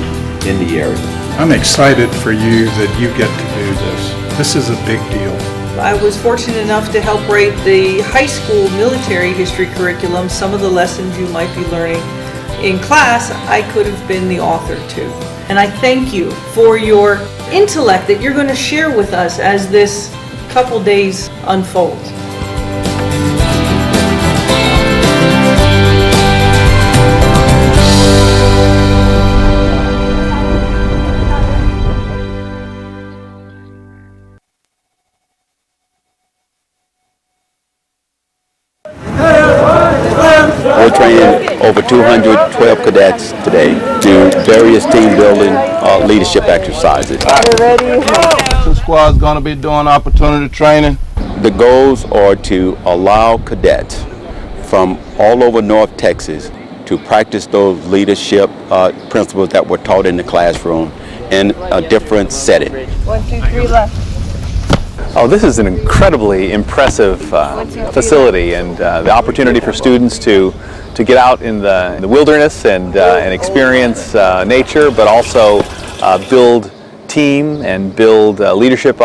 in the area. I'm excited for you that you get to do this. This is a big deal. I was fortunate enough to help write the high school military history curriculum. Some of the lessons you might be learning in class, I could have been the author to. And I thank you for your intellect that you're going to share with us as this couple days unfolds. We're training over 212 cadets today to various team building leadership exercises. The squad's gonna be doing opportunity training. The goals are to allow cadets from all over North Texas to practice those leadership principles that were taught in the classroom in a different setting. 1, 2, 3 left. Oh, this is an incredibly impressive facility, and the opportunity for students to get out in the wilderness and experience nature, but also build team and build leadership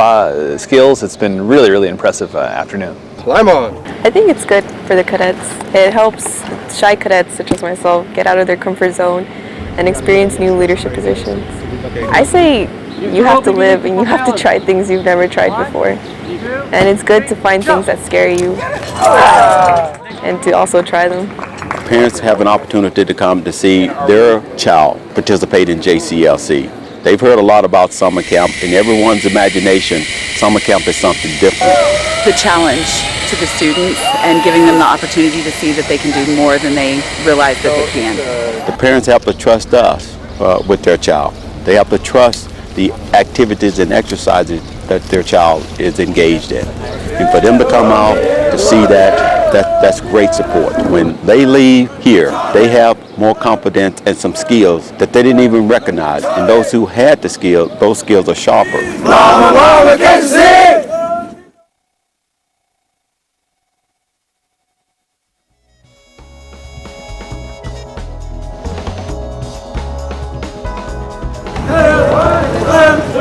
skills. It's been really, really impressive afternoon. Climb on. I think it's good for the cadets. It helps shy cadets such as myself get out of their comfort zone and experience new leadership positions. I say you have to live and you have to try things you've never tried before. And it's good to find things that scare you and to also try them. Parents have an opportunity to come to see their child participate in JCLC. They've heard a lot about summer camp. In everyone's imagination, summer camp is something different. The challenge to the students and giving them the opportunity to see that they can do more than they realize that they can. The parents have to trust us with their child. They have to trust the activities and exercises that their child is engaged in. And for them to come out to see that's great support. When they leave here, they have more confidence and some skills that they didn't even recognize. And those who had the skills, those skills are sharper. Mama, mama, can you see?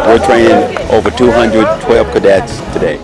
We're training over 212 cadets today.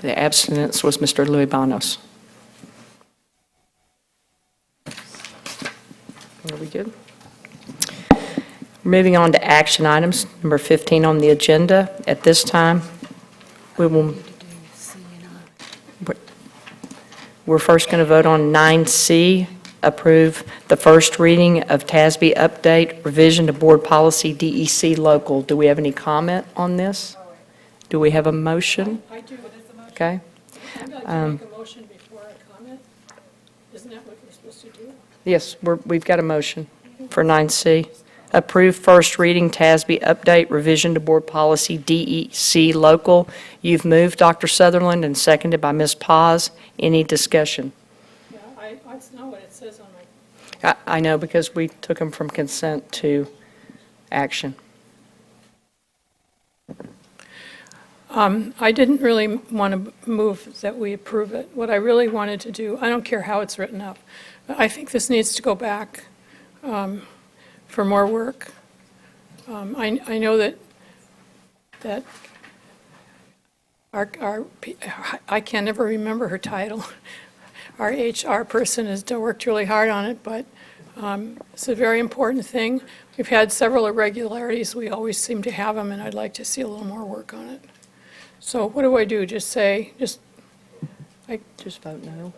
The abstinence was Mr. Louis Bonos. Are we good? Moving on to action items, number 15 on the agenda. At this time, we're first going to vote on 9C, approve the first reading of TASB update revision to board policy DEC local. Do we have any comment on this? Do we have a motion? I do, it is a motion. Okay. I'd like to make a motion before I comment. Isn't that what we're supposed to do? Yes, we've got a motion for 9C. Approve first reading TASB update revision to board policy DEC local. You've moved, Dr. Sutherland, and seconded by Ms. Paz. Any discussion? Yeah, that's not what it says on my, I know, because we took them from consent to action. I didn't really want to move that we approve it. What I really wanted to do, I don't care how it's written up, but I think this needs to go back for more work. I know that I can never remember her title. Our HR person has worked really hard on it, but it's a very important thing. We've had several irregularities. We always seem to have them, and I'd like to see a little more work on it. So what do I do? Just say, just vote no.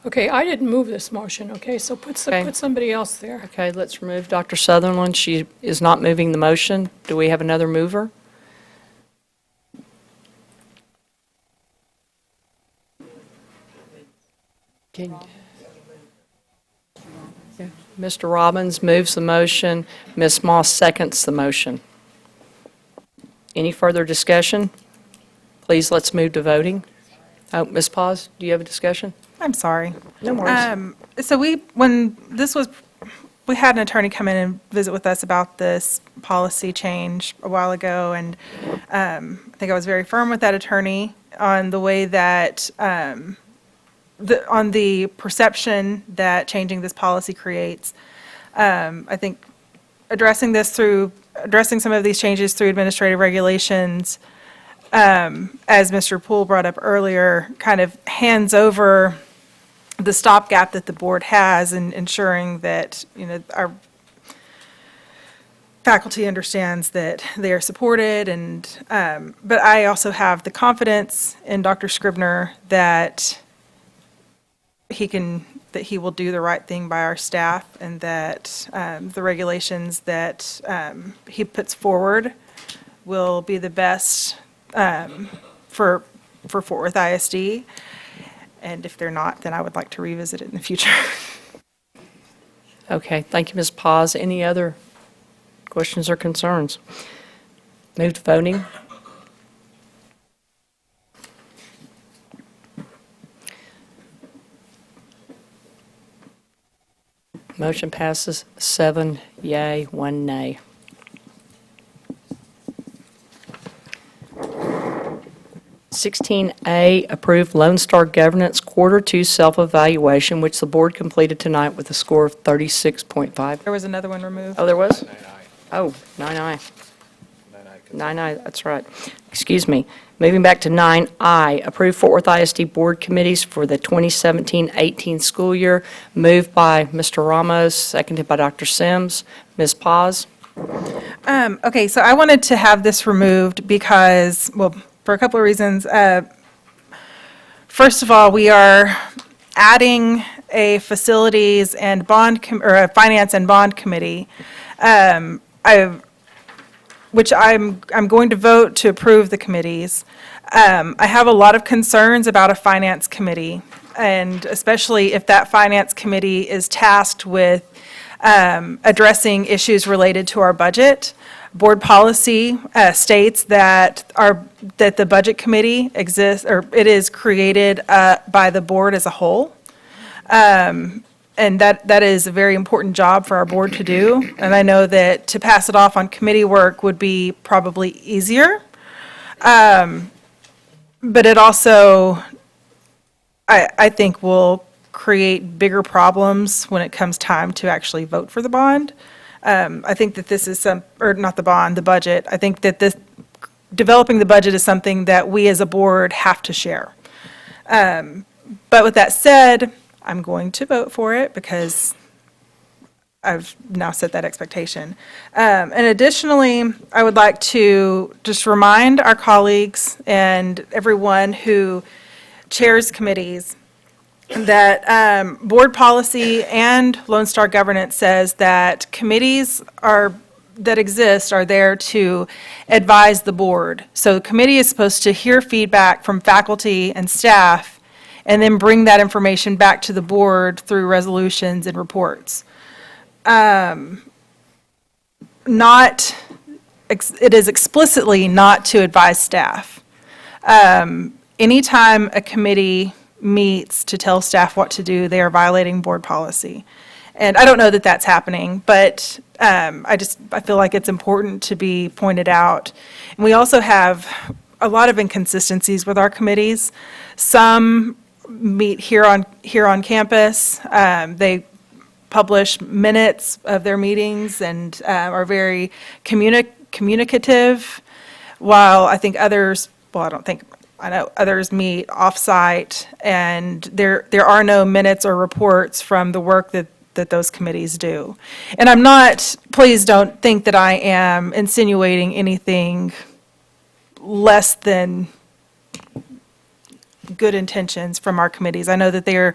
Okay, I didn't move this motion, okay? So put somebody else there. Okay, let's remove Dr. Sutherland. She is not moving the motion. Do we have another mover? Yeah. Mr. Robbins moves the motion. Ms. Moss seconds the motion. Any further discussion? Please, let's move to voting. Oh, Ms. Paz, do you have a discussion? I'm sorry. No worries. So we had an attorney come in and visit with us about this policy change a while ago, and I think I was very firm with that attorney on the way that, on the perception that changing this policy creates. I think addressing some of these changes through administrative regulations, as Mr. Poole brought up earlier, kind of hands over the stopgap that the board has in ensuring that, our faculty understands that they are supported, and, but I also have the confidence in Dr. Scribner that he will do the right thing by our staff, and that the regulations that he puts forward will be the best for Fort Worth ISD. And if they're not, then I would like to revisit it in the future. Okay, thank you, Ms. Paz. Any other questions or concerns? Move to voting. Motion passes 7 yea, 1 nay. (16A), approve Lone Star Governance Quarter 2 self-evaluation, which the board completed tonight with a score of 36.5. There was another one removed. Oh, there was? Oh, 9I. 9I, that's right. Excuse me. Moving back to 9I, approve Fort Worth ISD Board Committees for the 2017-18 school year. Moved by Mr. Ramos, seconded by Dr. Sims. Ms. Paz? Okay, so I wanted to have this removed because, well, for a couple of reasons. First of all, we are adding a facilities and or a finance and bond committee, which I'm going to vote to approve the committees. I have a lot of concerns about a finance committee, and especially if that finance committee is tasked with addressing issues related to our budget. Board policy states that the budget committee exists, or it is created by the board as a whole. And that is a very important job for our board to do. And I know that to pass it off on committee work would be probably easier. But it also, I think, will create bigger problems when it comes time to actually vote for the bond. I think that this is not the bond, the budget. I think that developing the budget is something that we as a board have to share. But with that said, I'm going to vote for it because I've now set that expectation. And additionally, I would like to just remind our colleagues and everyone who chairs committees that board policy and Lone Star governance says that committees that exist are there to advise the board. So the committee is supposed to hear feedback from faculty and staff and then bring that information back to the board through resolutions and reports. It is explicitly not to advise staff. Anytime a committee meets to tell staff what to do, they are violating board policy. And I don't know that that's happening, but I feel like it's important to be pointed out. And we also have a lot of inconsistencies with our committees. Some meet here on campus. They publish minutes of their meetings and are very communicative, while I think others, I know others meet off-site, and there are no minutes or reports from the work that those committees do. And please don't think that I am insinuating anything less than good intentions from our committees. I know that they're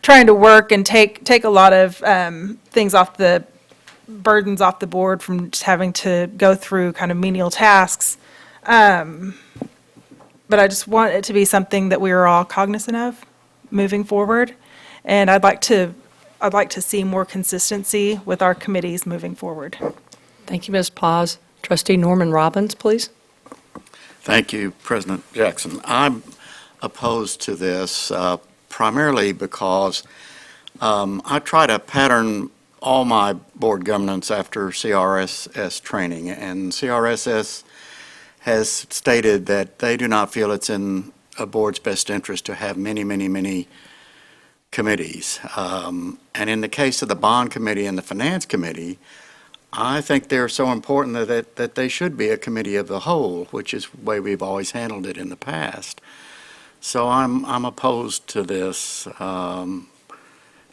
trying to work and take a lot of burdens off the board from just having to go through kind of menial tasks. But I just want it to be something that we are all cognizant of moving forward. And I'd like to see more consistency with our committees moving forward. Thank you, Ms. Paz. Trustee Norman Robbins, please. Thank you, President Jackson. I'm opposed to this primarily because I try to pattern all my board governance after CRSS training, and CRSS has stated that they do not feel it's in a board's best interest to have many, many, many committees. And in the case of the bond committee and the finance committee, I think they're so important that they should be a committee of the whole, which is the way we've always handled it in the past. So I'm opposed to this,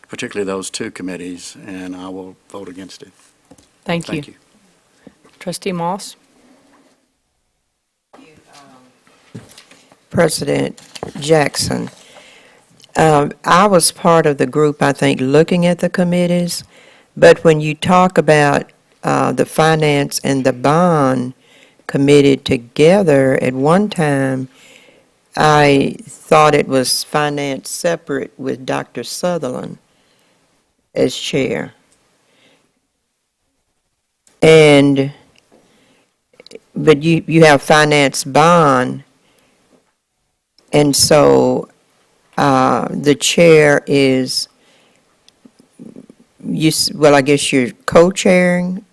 particularly those two committees, and I will vote against it. Thank you. Trustee Moss? President Jackson, I was part of the group, I think, looking at the committees, but when you talk about the finance and the bond committee together at one time, I thought it was finance separate with Dr. Sutherland as chair. But you have finance bond, and so the chair is, I guess you're co-chairing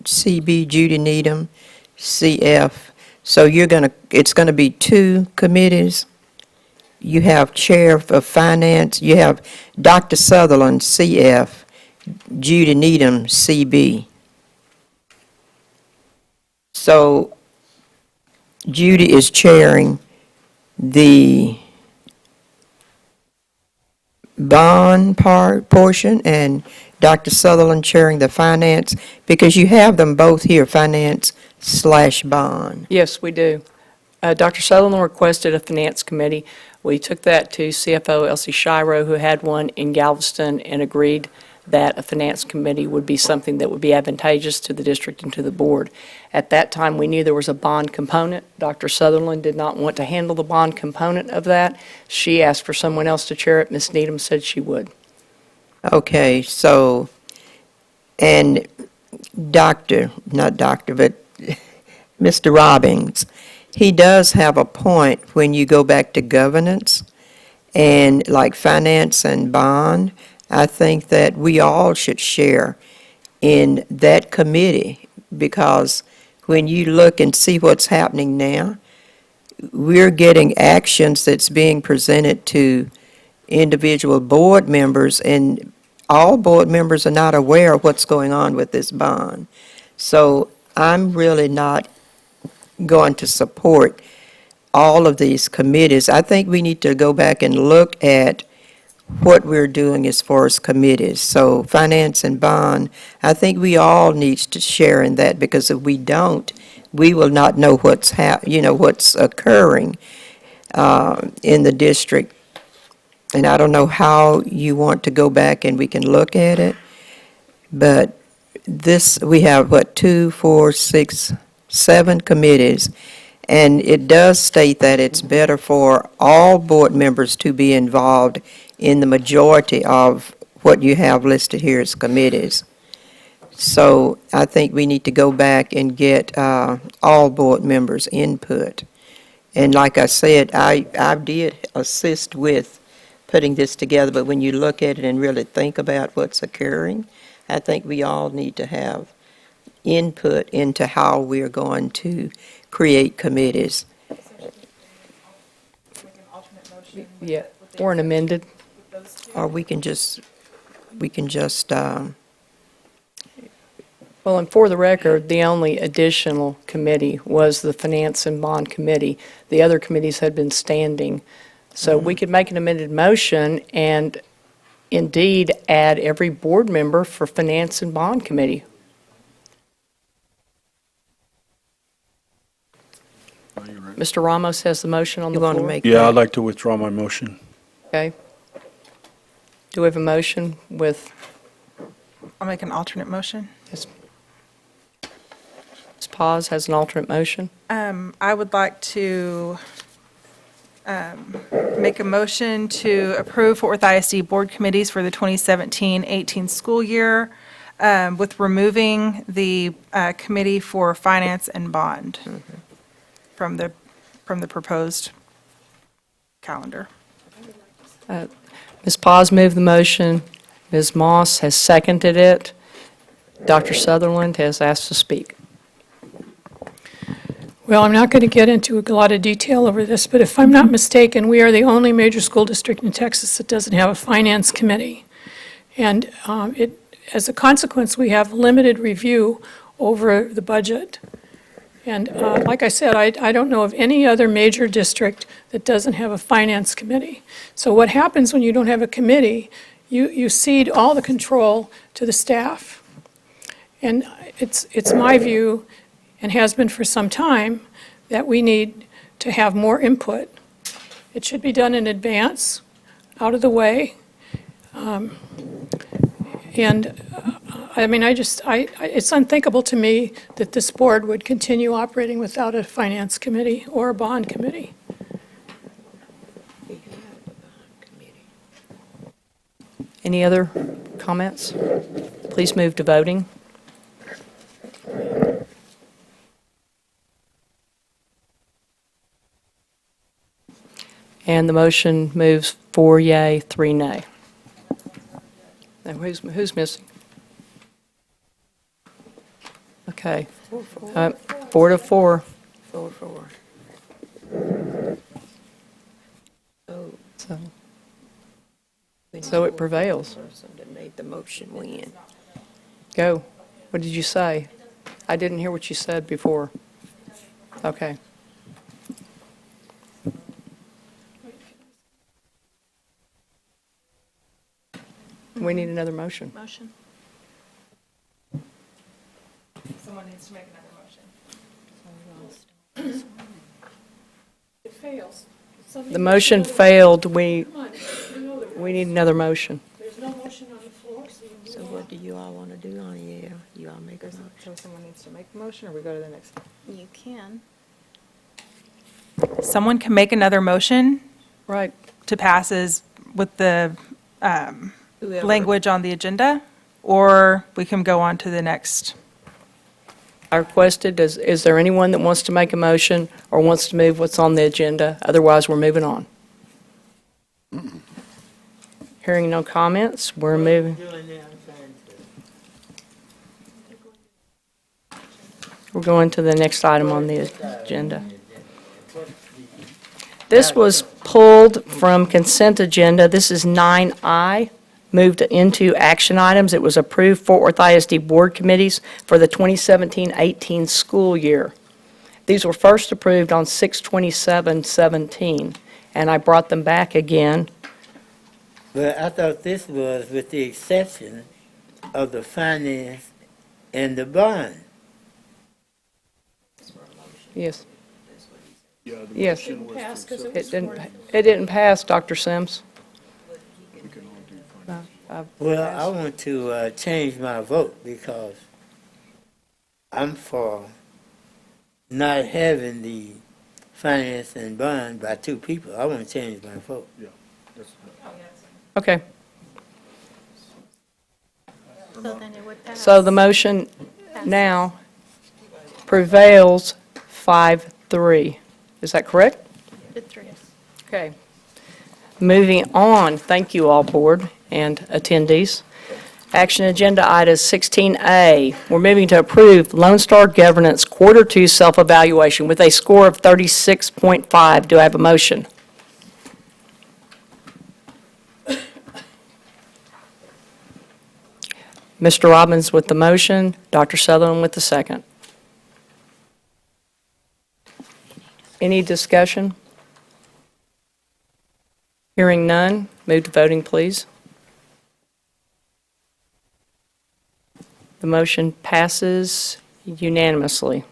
CB, Judy Needham, CF. So it's gonna be two committees. You have chair of finance, you have Dr. Sutherland, CF, Judy Needham, CB. So Judy is chairing the bond portion, and Dr. Sutherland chairing the finance, because you have them both here, finance/bond. Yes, we do. Dr. Sutherland requested a finance committee. We took that to CFO Elsie Shiro, who had one in Galveston, and agreed that a finance committee would be something that would be advantageous to the district and to the board. At that time, we knew there was a bond component. Dr. Sutherland did not want to handle the bond component of that. She asked for someone else to chair it. Ms. Needham said she would. Okay, so, and not doctor, but Mr. Robbins, he does have a point when you go back to governance, and like finance and bond, I think that we all should share in that committee, because when you look and see what's happening now, we're getting actions that's being presented to individual board members, and all board members are not aware of what's going on with this bond. So I'm really not going to support all of these committees. I think we need to go back and look at what we're doing as far as committees. So finance and bond, I think we all need to share in that, because if we don't, we will not know what's what's occurring in the district. And I don't know how you want to go back and we can look at it, but this, we have, 2, 4, 6, 7 committees, and it does state that it's better for all board members to be involved in the majority of what you have listed here as committees. So I think we need to go back and get all board members' input. And like I said, I did assist with putting this together, but when you look at it and really think about what's occurring, I think we all need to have input into how we're going to create committees. Yeah, or an amended. Or we can just, Well, and for the record, the only additional committee was the Finance and Bond Committee. The other committees had been standing. So we could make an amended motion and indeed add every board member for Finance and Bond Committee. Mr. Ramos has the motion on the floor. You want to make Yeah, I'd like to withdraw my motion. Okay. Do we have a motion with, I'll make an alternate motion. Ms. Paz has an alternate motion? I would like to make a motion to approve Fort Worth ISD board committees for the 2017-18 school year, with removing the committee for finance and bond from the proposed calendar. Ms. Paz moved the motion. Ms. Moss has seconded it. Dr. Sutherland has asked to speak. Well, I'm not going to get into a lot of detail over this, but if I'm not mistaken, we are the only major school district in Texas that doesn't have a finance committee. And as a consequence, we have limited review over the budget. And like I said, I don't know of any other major district that doesn't have a finance committee. So what happens when you don't have a committee, you cede all the control to the staff. And it's my view, and has been for some time, that we need to have more input. It should be done in advance, out of the way. It's unthinkable to me that this board would continue operating without a finance committee or a bond committee. Any other comments? Please move to voting. And the motion moves 4 yea, 3 nay. Now, who's missing? Okay. 4 to 4. 4-4. So it prevails. Person that made the motion win. Go. What did you say? I didn't hear what you said before. Okay. We need another motion. Motion. Someone needs to make another motion. It fails. The motion failed. We need another motion. There's no motion on the floor, So what do you all want to do on the air? You all make a motion? So someone needs to make a motion, or we go to the next? You can. Someone can make another motion Right. to pass as with the Whoever. language on the agenda, or we can go on to the next. I requested, is there anyone that wants to make a motion or wants to move what's on the agenda? Otherwise, we're moving on. Hearing no comments, we're moving. We're going to the next item on the agenda. This was pulled from consent agenda. This is 9I, moved into action items. It was approved Fort Worth ISD board committees for the 2017-18 school year. These were first approved on 6/27/17, and I brought them back again. But I thought this was with the exception of the finance and the bond. Yes. Yeah, the Yes. motion was to Pass 'cause accept. it was It didn't pass, Dr. Sims. Well, I want to change my vote because I'm for not having the finance and bond by two people. I want to change my vote. Yeah, that's, Okay. So then it would pass. So the motion now prevails 5-3. Is that correct? With three. Okay. Moving on, thank you all, board and attendees. Action agenda item 16A. We're moving to approve Lone Star Governance Quarter 2 self-evaluation with a score of 36.5. Do I have a motion? Mr. Robbins with the motion, Dr. Sutherland with the second. Any discussion? Hearing none, move to voting, please. The motion passes unanimously.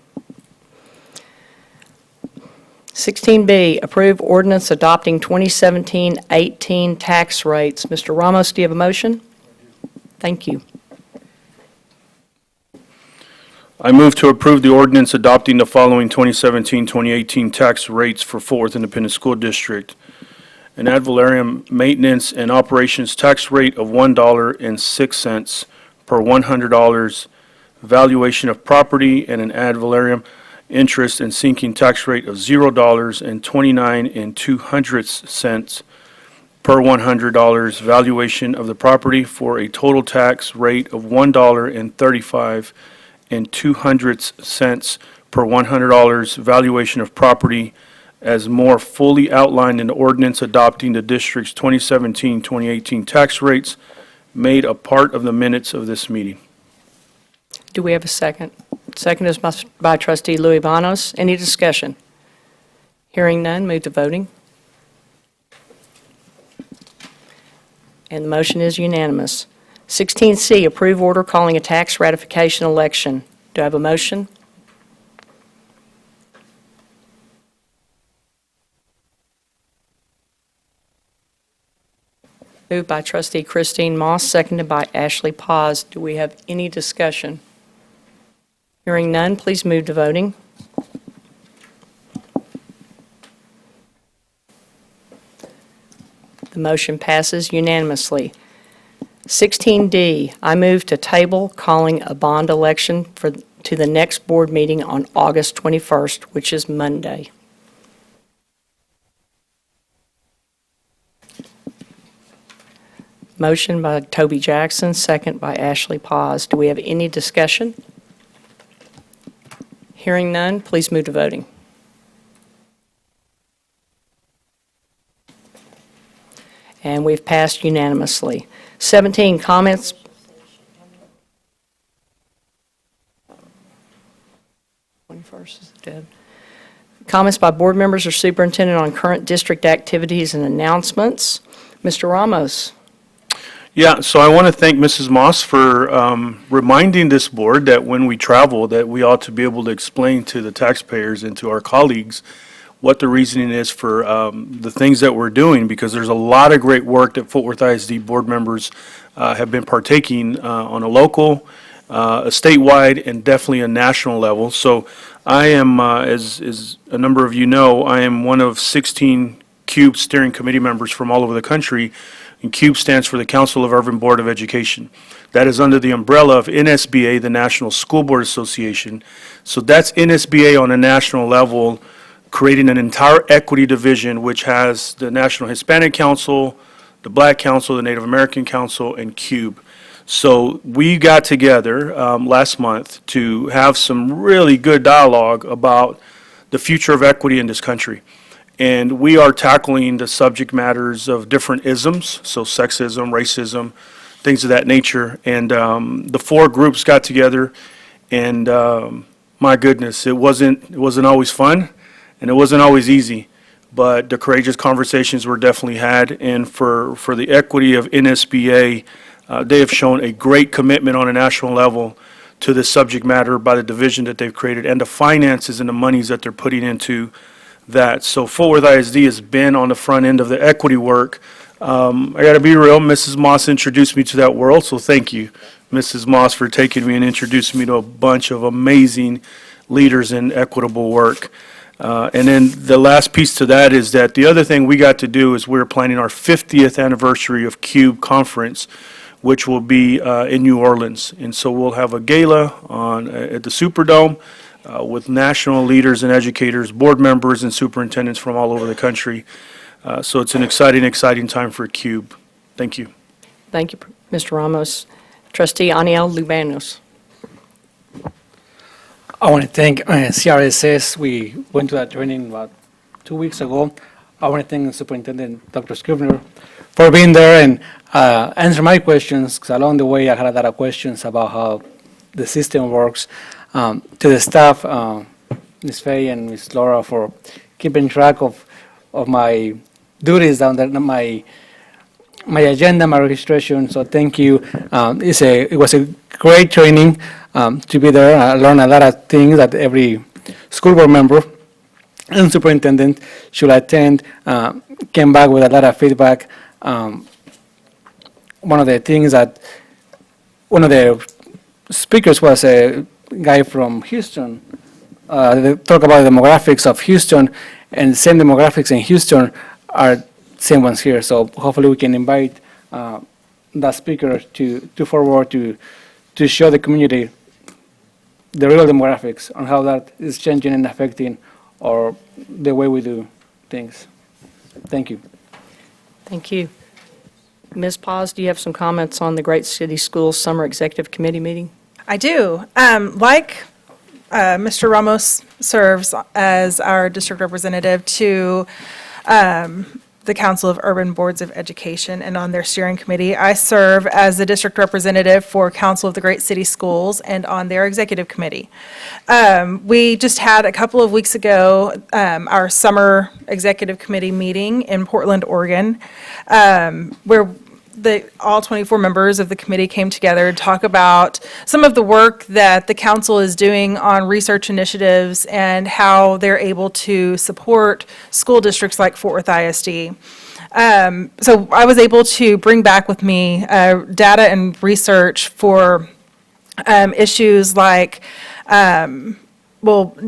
16B, approve ordinance adopting 2017-18 tax rates. Mr. Ramos, do you have a motion? Thank you. I move to approve the ordinance adopting the following 2017-2018 tax rates for Fort Worth Independent School District. An ad valorem maintenance and operations tax rate of $1.06 per $100, valuation of property, and an ad valorem interest and sinking tax rate of $0.29 per $100, valuation of the property for a total tax rate of $1.35 per $100, valuation of property as more fully outlined in the ordinance adopting the district's 2017-2018 tax rates made a part of the minutes of this meeting. Do we have a second? Second is by trustee Louis Vanos. Any discussion? Hearing none, move to voting. And the motion is unanimous. 16C, approve order calling a tax ratification election. Do I have a motion? Moved by trustee Christine Moss, seconded by Ashley Paz. Do we have any discussion? Hearing none, please move to voting. The motion passes unanimously. 16D, I move to table calling a bond election to the next board meeting on August 21st, which is Monday. Motion by Toby Jackson, second by Ashley Paz. Do we have any discussion? Hearing none, please move to voting. And we've passed unanimously. 17, comments. Is dead. Comments by board members or superintendent on current district activities and announcements. Mr. Ramos. Yeah, so I want to thank Mrs. Moss for reminding this board that when we travel, that we ought to be able to explain to the taxpayers and to our colleagues what the reasoning is for the things that we're doing, because there's a lot of great work that Fort Worth ISD board members have been partaking on a local, a statewide, and definitely a national level. So I am, as a number of you know, I am one of 16 CUBE steering committee members from all over the country. And CUBE stands for the Council of Urban Board of Education. That is under the umbrella of NSBA, the National School Board Association. So that's NSBA on a national level, creating an entire equity division, which has the National Hispanic Council, the Black Council, the Native American Council, and CUBE. So we got together last month to have some really good dialogue about the future of equity in this country. And we are tackling the subject matters of different isms, so sexism, racism, things of that nature. And the four groups got together, and my goodness, it wasn't always fun, and it wasn't always easy, but the courageous conversations were definitely had, and for the equity of NSBA, they have shown a great commitment on a national level to this subject matter by the division that they've created and the finances and the monies that they're putting into that. So Fort Worth ISD has been on the front end of the equity work. I got to be real, Mrs. Moss introduced me to that world, so thank you, Mrs. Moss, for taking me and introducing me to a bunch of amazing leaders in equitable work. And then the last piece to that is that the other thing we got to do is we're planning our 50th anniversary of CUBE Conference, which will be in New Orleans. And so we'll have a gala at the Superdome with national leaders and educators, board members and superintendents from all over the country. So it's an exciting time for CUBE. Thank you. Thank you, Mr. Ramos. Trustee Aniel Lubanos. I want to thank CRSS. We went to that training about 2 weeks ago. I want to thank Superintendent Dr. Scribner for being there and answer my questions, because along the way I had a lot of questions about how the system works. To the staff, Ms. Fay and Ms. Laura, for keeping track of my duties down there, my agenda, my registration. So thank you. It was a great training to be there. I learned a lot of things that every school board member and superintendent should attend. Came back with a lot of feedback. One of the things that one of the speakers was a guy from Houston. They talk about the demographics of Houston, and same demographics in Houston are same ones here. So hopefully we can invite that speaker to forward to show the community the real demographics on how that is changing and affecting the way we do things. Thank you. Thank you. Ms. Paz, do you have some comments on the Great City Schools Summer Executive Committee meeting? I do. Like Mr. Ramos serves as our district representative to the Council of Urban Boards of Education and on their steering committee. I serve as the district representative for Council of the Great City Schools and on their executive committee. We just had a couple of weeks ago our summer executive committee meeting in Portland, Oregon, where all 24 members of the committee came together to talk about some of the work that the council is doing on research initiatives and how they're able to support school districts like Fort Worth ISD. So I was able to bring back with me data and research for issues like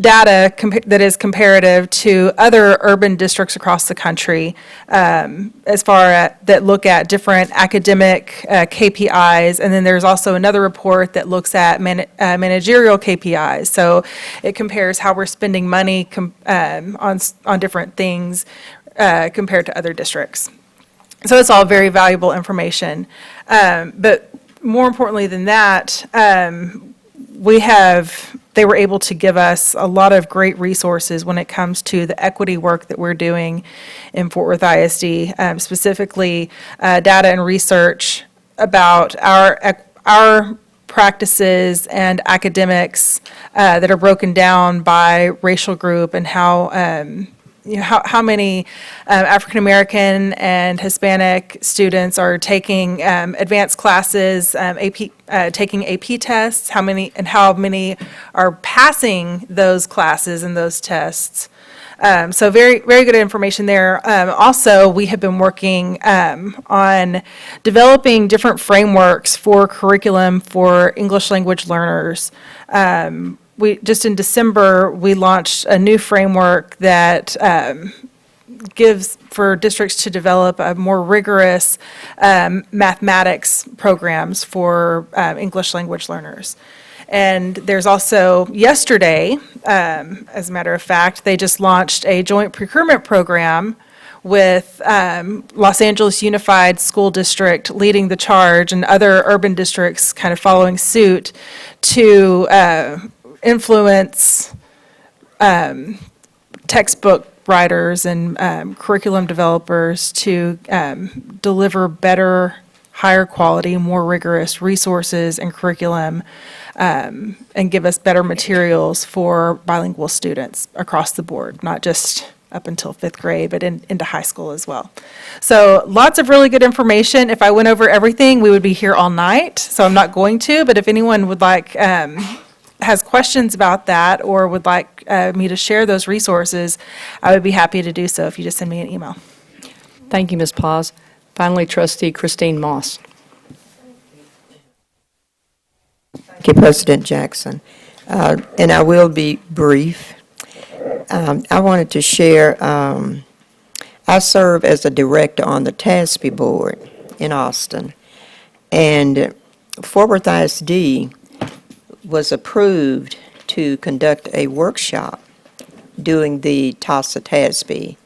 data that is comparative to other urban districts across the country, as far as that look at different academic KPIs, and then there's also another report that looks at managerial KPIs. So it compares how we're spending money on different things compared to other districts. So it's all very valuable information. But more importantly than that, they were able to give us a lot of great resources when it comes to the equity work that we're doing in Fort Worth ISD, specifically data and research about our practices and academics that are broken down by racial group and how many African American and Hispanic students are taking advanced classes, taking AP tests, how many are passing those classes and those tests. So very, very good information there. Also, we have been working on developing different frameworks for curriculum for English language learners. Just in December, we launched a new framework that gives for districts to develop a more rigorous mathematics programs for English language learners. And there's also, yesterday, as a matter of fact, they just launched a joint procurement program with Los Angeles Unified School District leading the charge and other urban districts kind of following suit to influence textbook writers and curriculum developers to deliver better higher quality, more rigorous resources and curriculum, and give us better materials for bilingual students across the board, not just up until fifth grade, but into high school as well. So lots of really good information. If I went over everything, we would be here all night, so I'm not going to, but if anyone would like, has questions about that or would like me to share those resources, I would be happy to do so if you just send me an email. Thank you, Ms. Paz. Finally, Trustee Christine Moss. Thank you, President Jackson. And I will be brief. I wanted to share, I serve as a director on the TASB board in Austin. And Fort Worth ISD was approved to conduct a workshop during the TASA TASB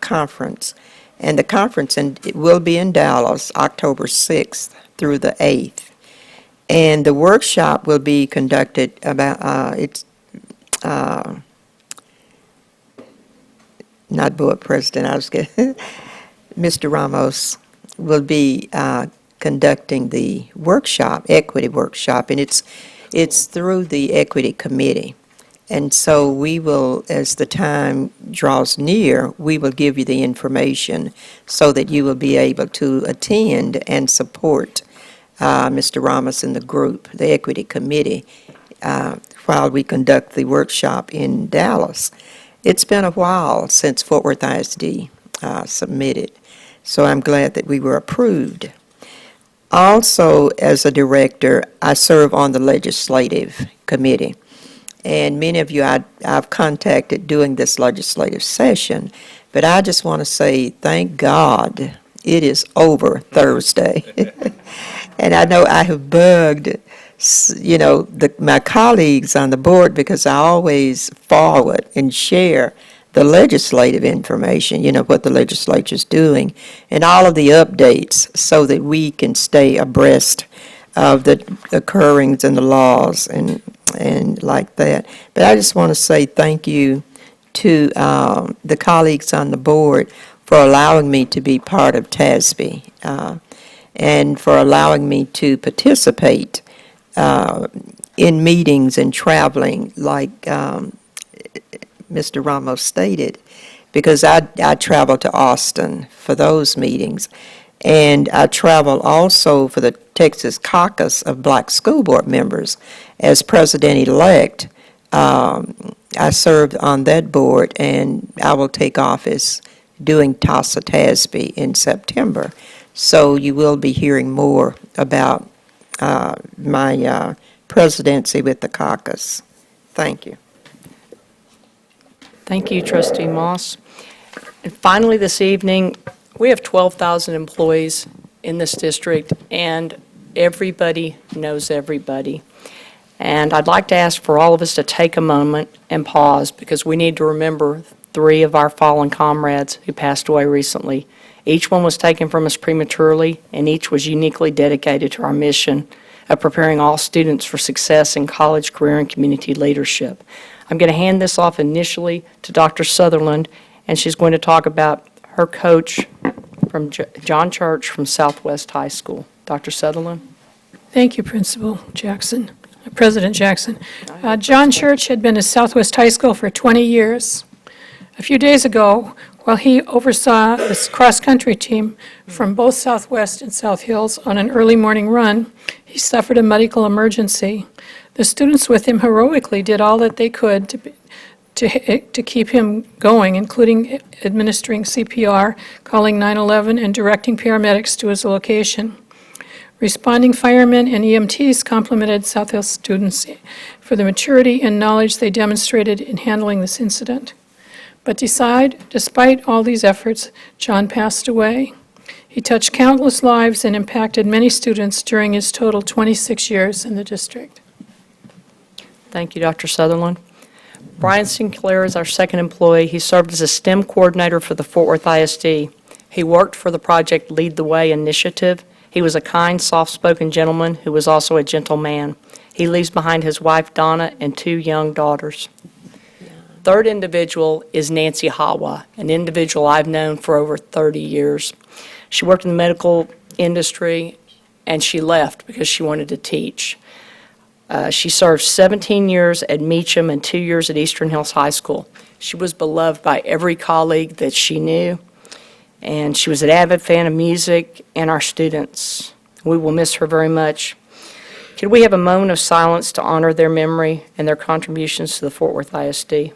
conference. And the conference it will be in Dallas, October 6th through the 8th. And the workshop will be conducted about, not board president, I was getting, Mr. Ramos will be conducting the workshop, equity workshop, and it's through the equity committee. And so we will, as the time draws near, we will give you the information so that you will be able to attend and support Mr. Ramos and the group, the equity committee, while we conduct the workshop in Dallas. It's been a while since Fort Worth ISD submitted, so I'm glad that we were approved. Also, as a director, I serve on the legislative committee. And many of you I've contacted during this legislative session, but I just want to say thank God it is over Thursday. And I know I have bugged, my colleagues on the board because I always forward and share the legislative information, what the legislature's doing, and all of the updates so that we can stay abreast of the occurrings and the laws and like that. But I just want to say thank you to the colleagues on the board for allowing me to be part of TASB and for allowing me to participate in meetings and traveling like Mr. Ramos stated, because I travel to Austin for those meetings. And I travel also for the Texas Caucus of Black School Board members. As president-elect, I served on that board, and I will take office doing TASA TASB in September. So you will be hearing more about my presidency with the caucus. Thank you. Thank you, Trustee Moss. And finally, this evening, we have 12,000 employees in this district, and everybody knows everybody. And I'd like to ask for all of us to take a moment and pause, because we need to remember 3 of our fallen comrades who passed away recently. Each one was taken from us prematurely, and each was uniquely dedicated to our mission of preparing all students for success in college, career, and community leadership. I'm going to hand this off initially to Dr. Sutherland, and she's going to talk about her coach from John Church from Southwest High School. Dr. Sutherland? Thank you, Principal Jackson, President Jackson. John Church had been at Southwest High School for 20 years. A few days ago, while he oversaw this cross-country team from both Southwest and South Hills on an early morning run, he suffered a medical emergency. The students with him heroically did all that they could to keep him going, including administering CPR, calling 911, and directing paramedics to his location. Responding firemen and EMTs complimented South Hills students for the maturity and knowledge they demonstrated in handling this incident. But despite all these efforts, John passed away. He touched countless lives and impacted many students during his total 26 years in the district. Thank you, Dr. Sutherland. Brian Sinclair is our second employee. He served as a STEM coordinator for the Fort Worth ISD. He worked for the Project Lead the Way initiative. He was a kind, soft-spoken gentleman who was also a gentle man. He leaves behind his wife, Donna, and 2 young daughters. Third individual is Nancy Hawa, an individual I've known for over 30 years. She worked in the medical industry, and she left because she wanted to teach. She served 17 years at Meacham and 2 years at Eastern Hills High School. She was beloved by every colleague that she knew, and she was an avid fan of music and our students. We will miss her very much. Could we have a moment of silence to honor their memory and their contributions to the Fort Worth ISD?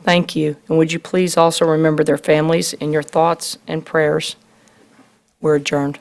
Thank you, and would you please also remember their families in your thoughts and prayers? We're adjourned.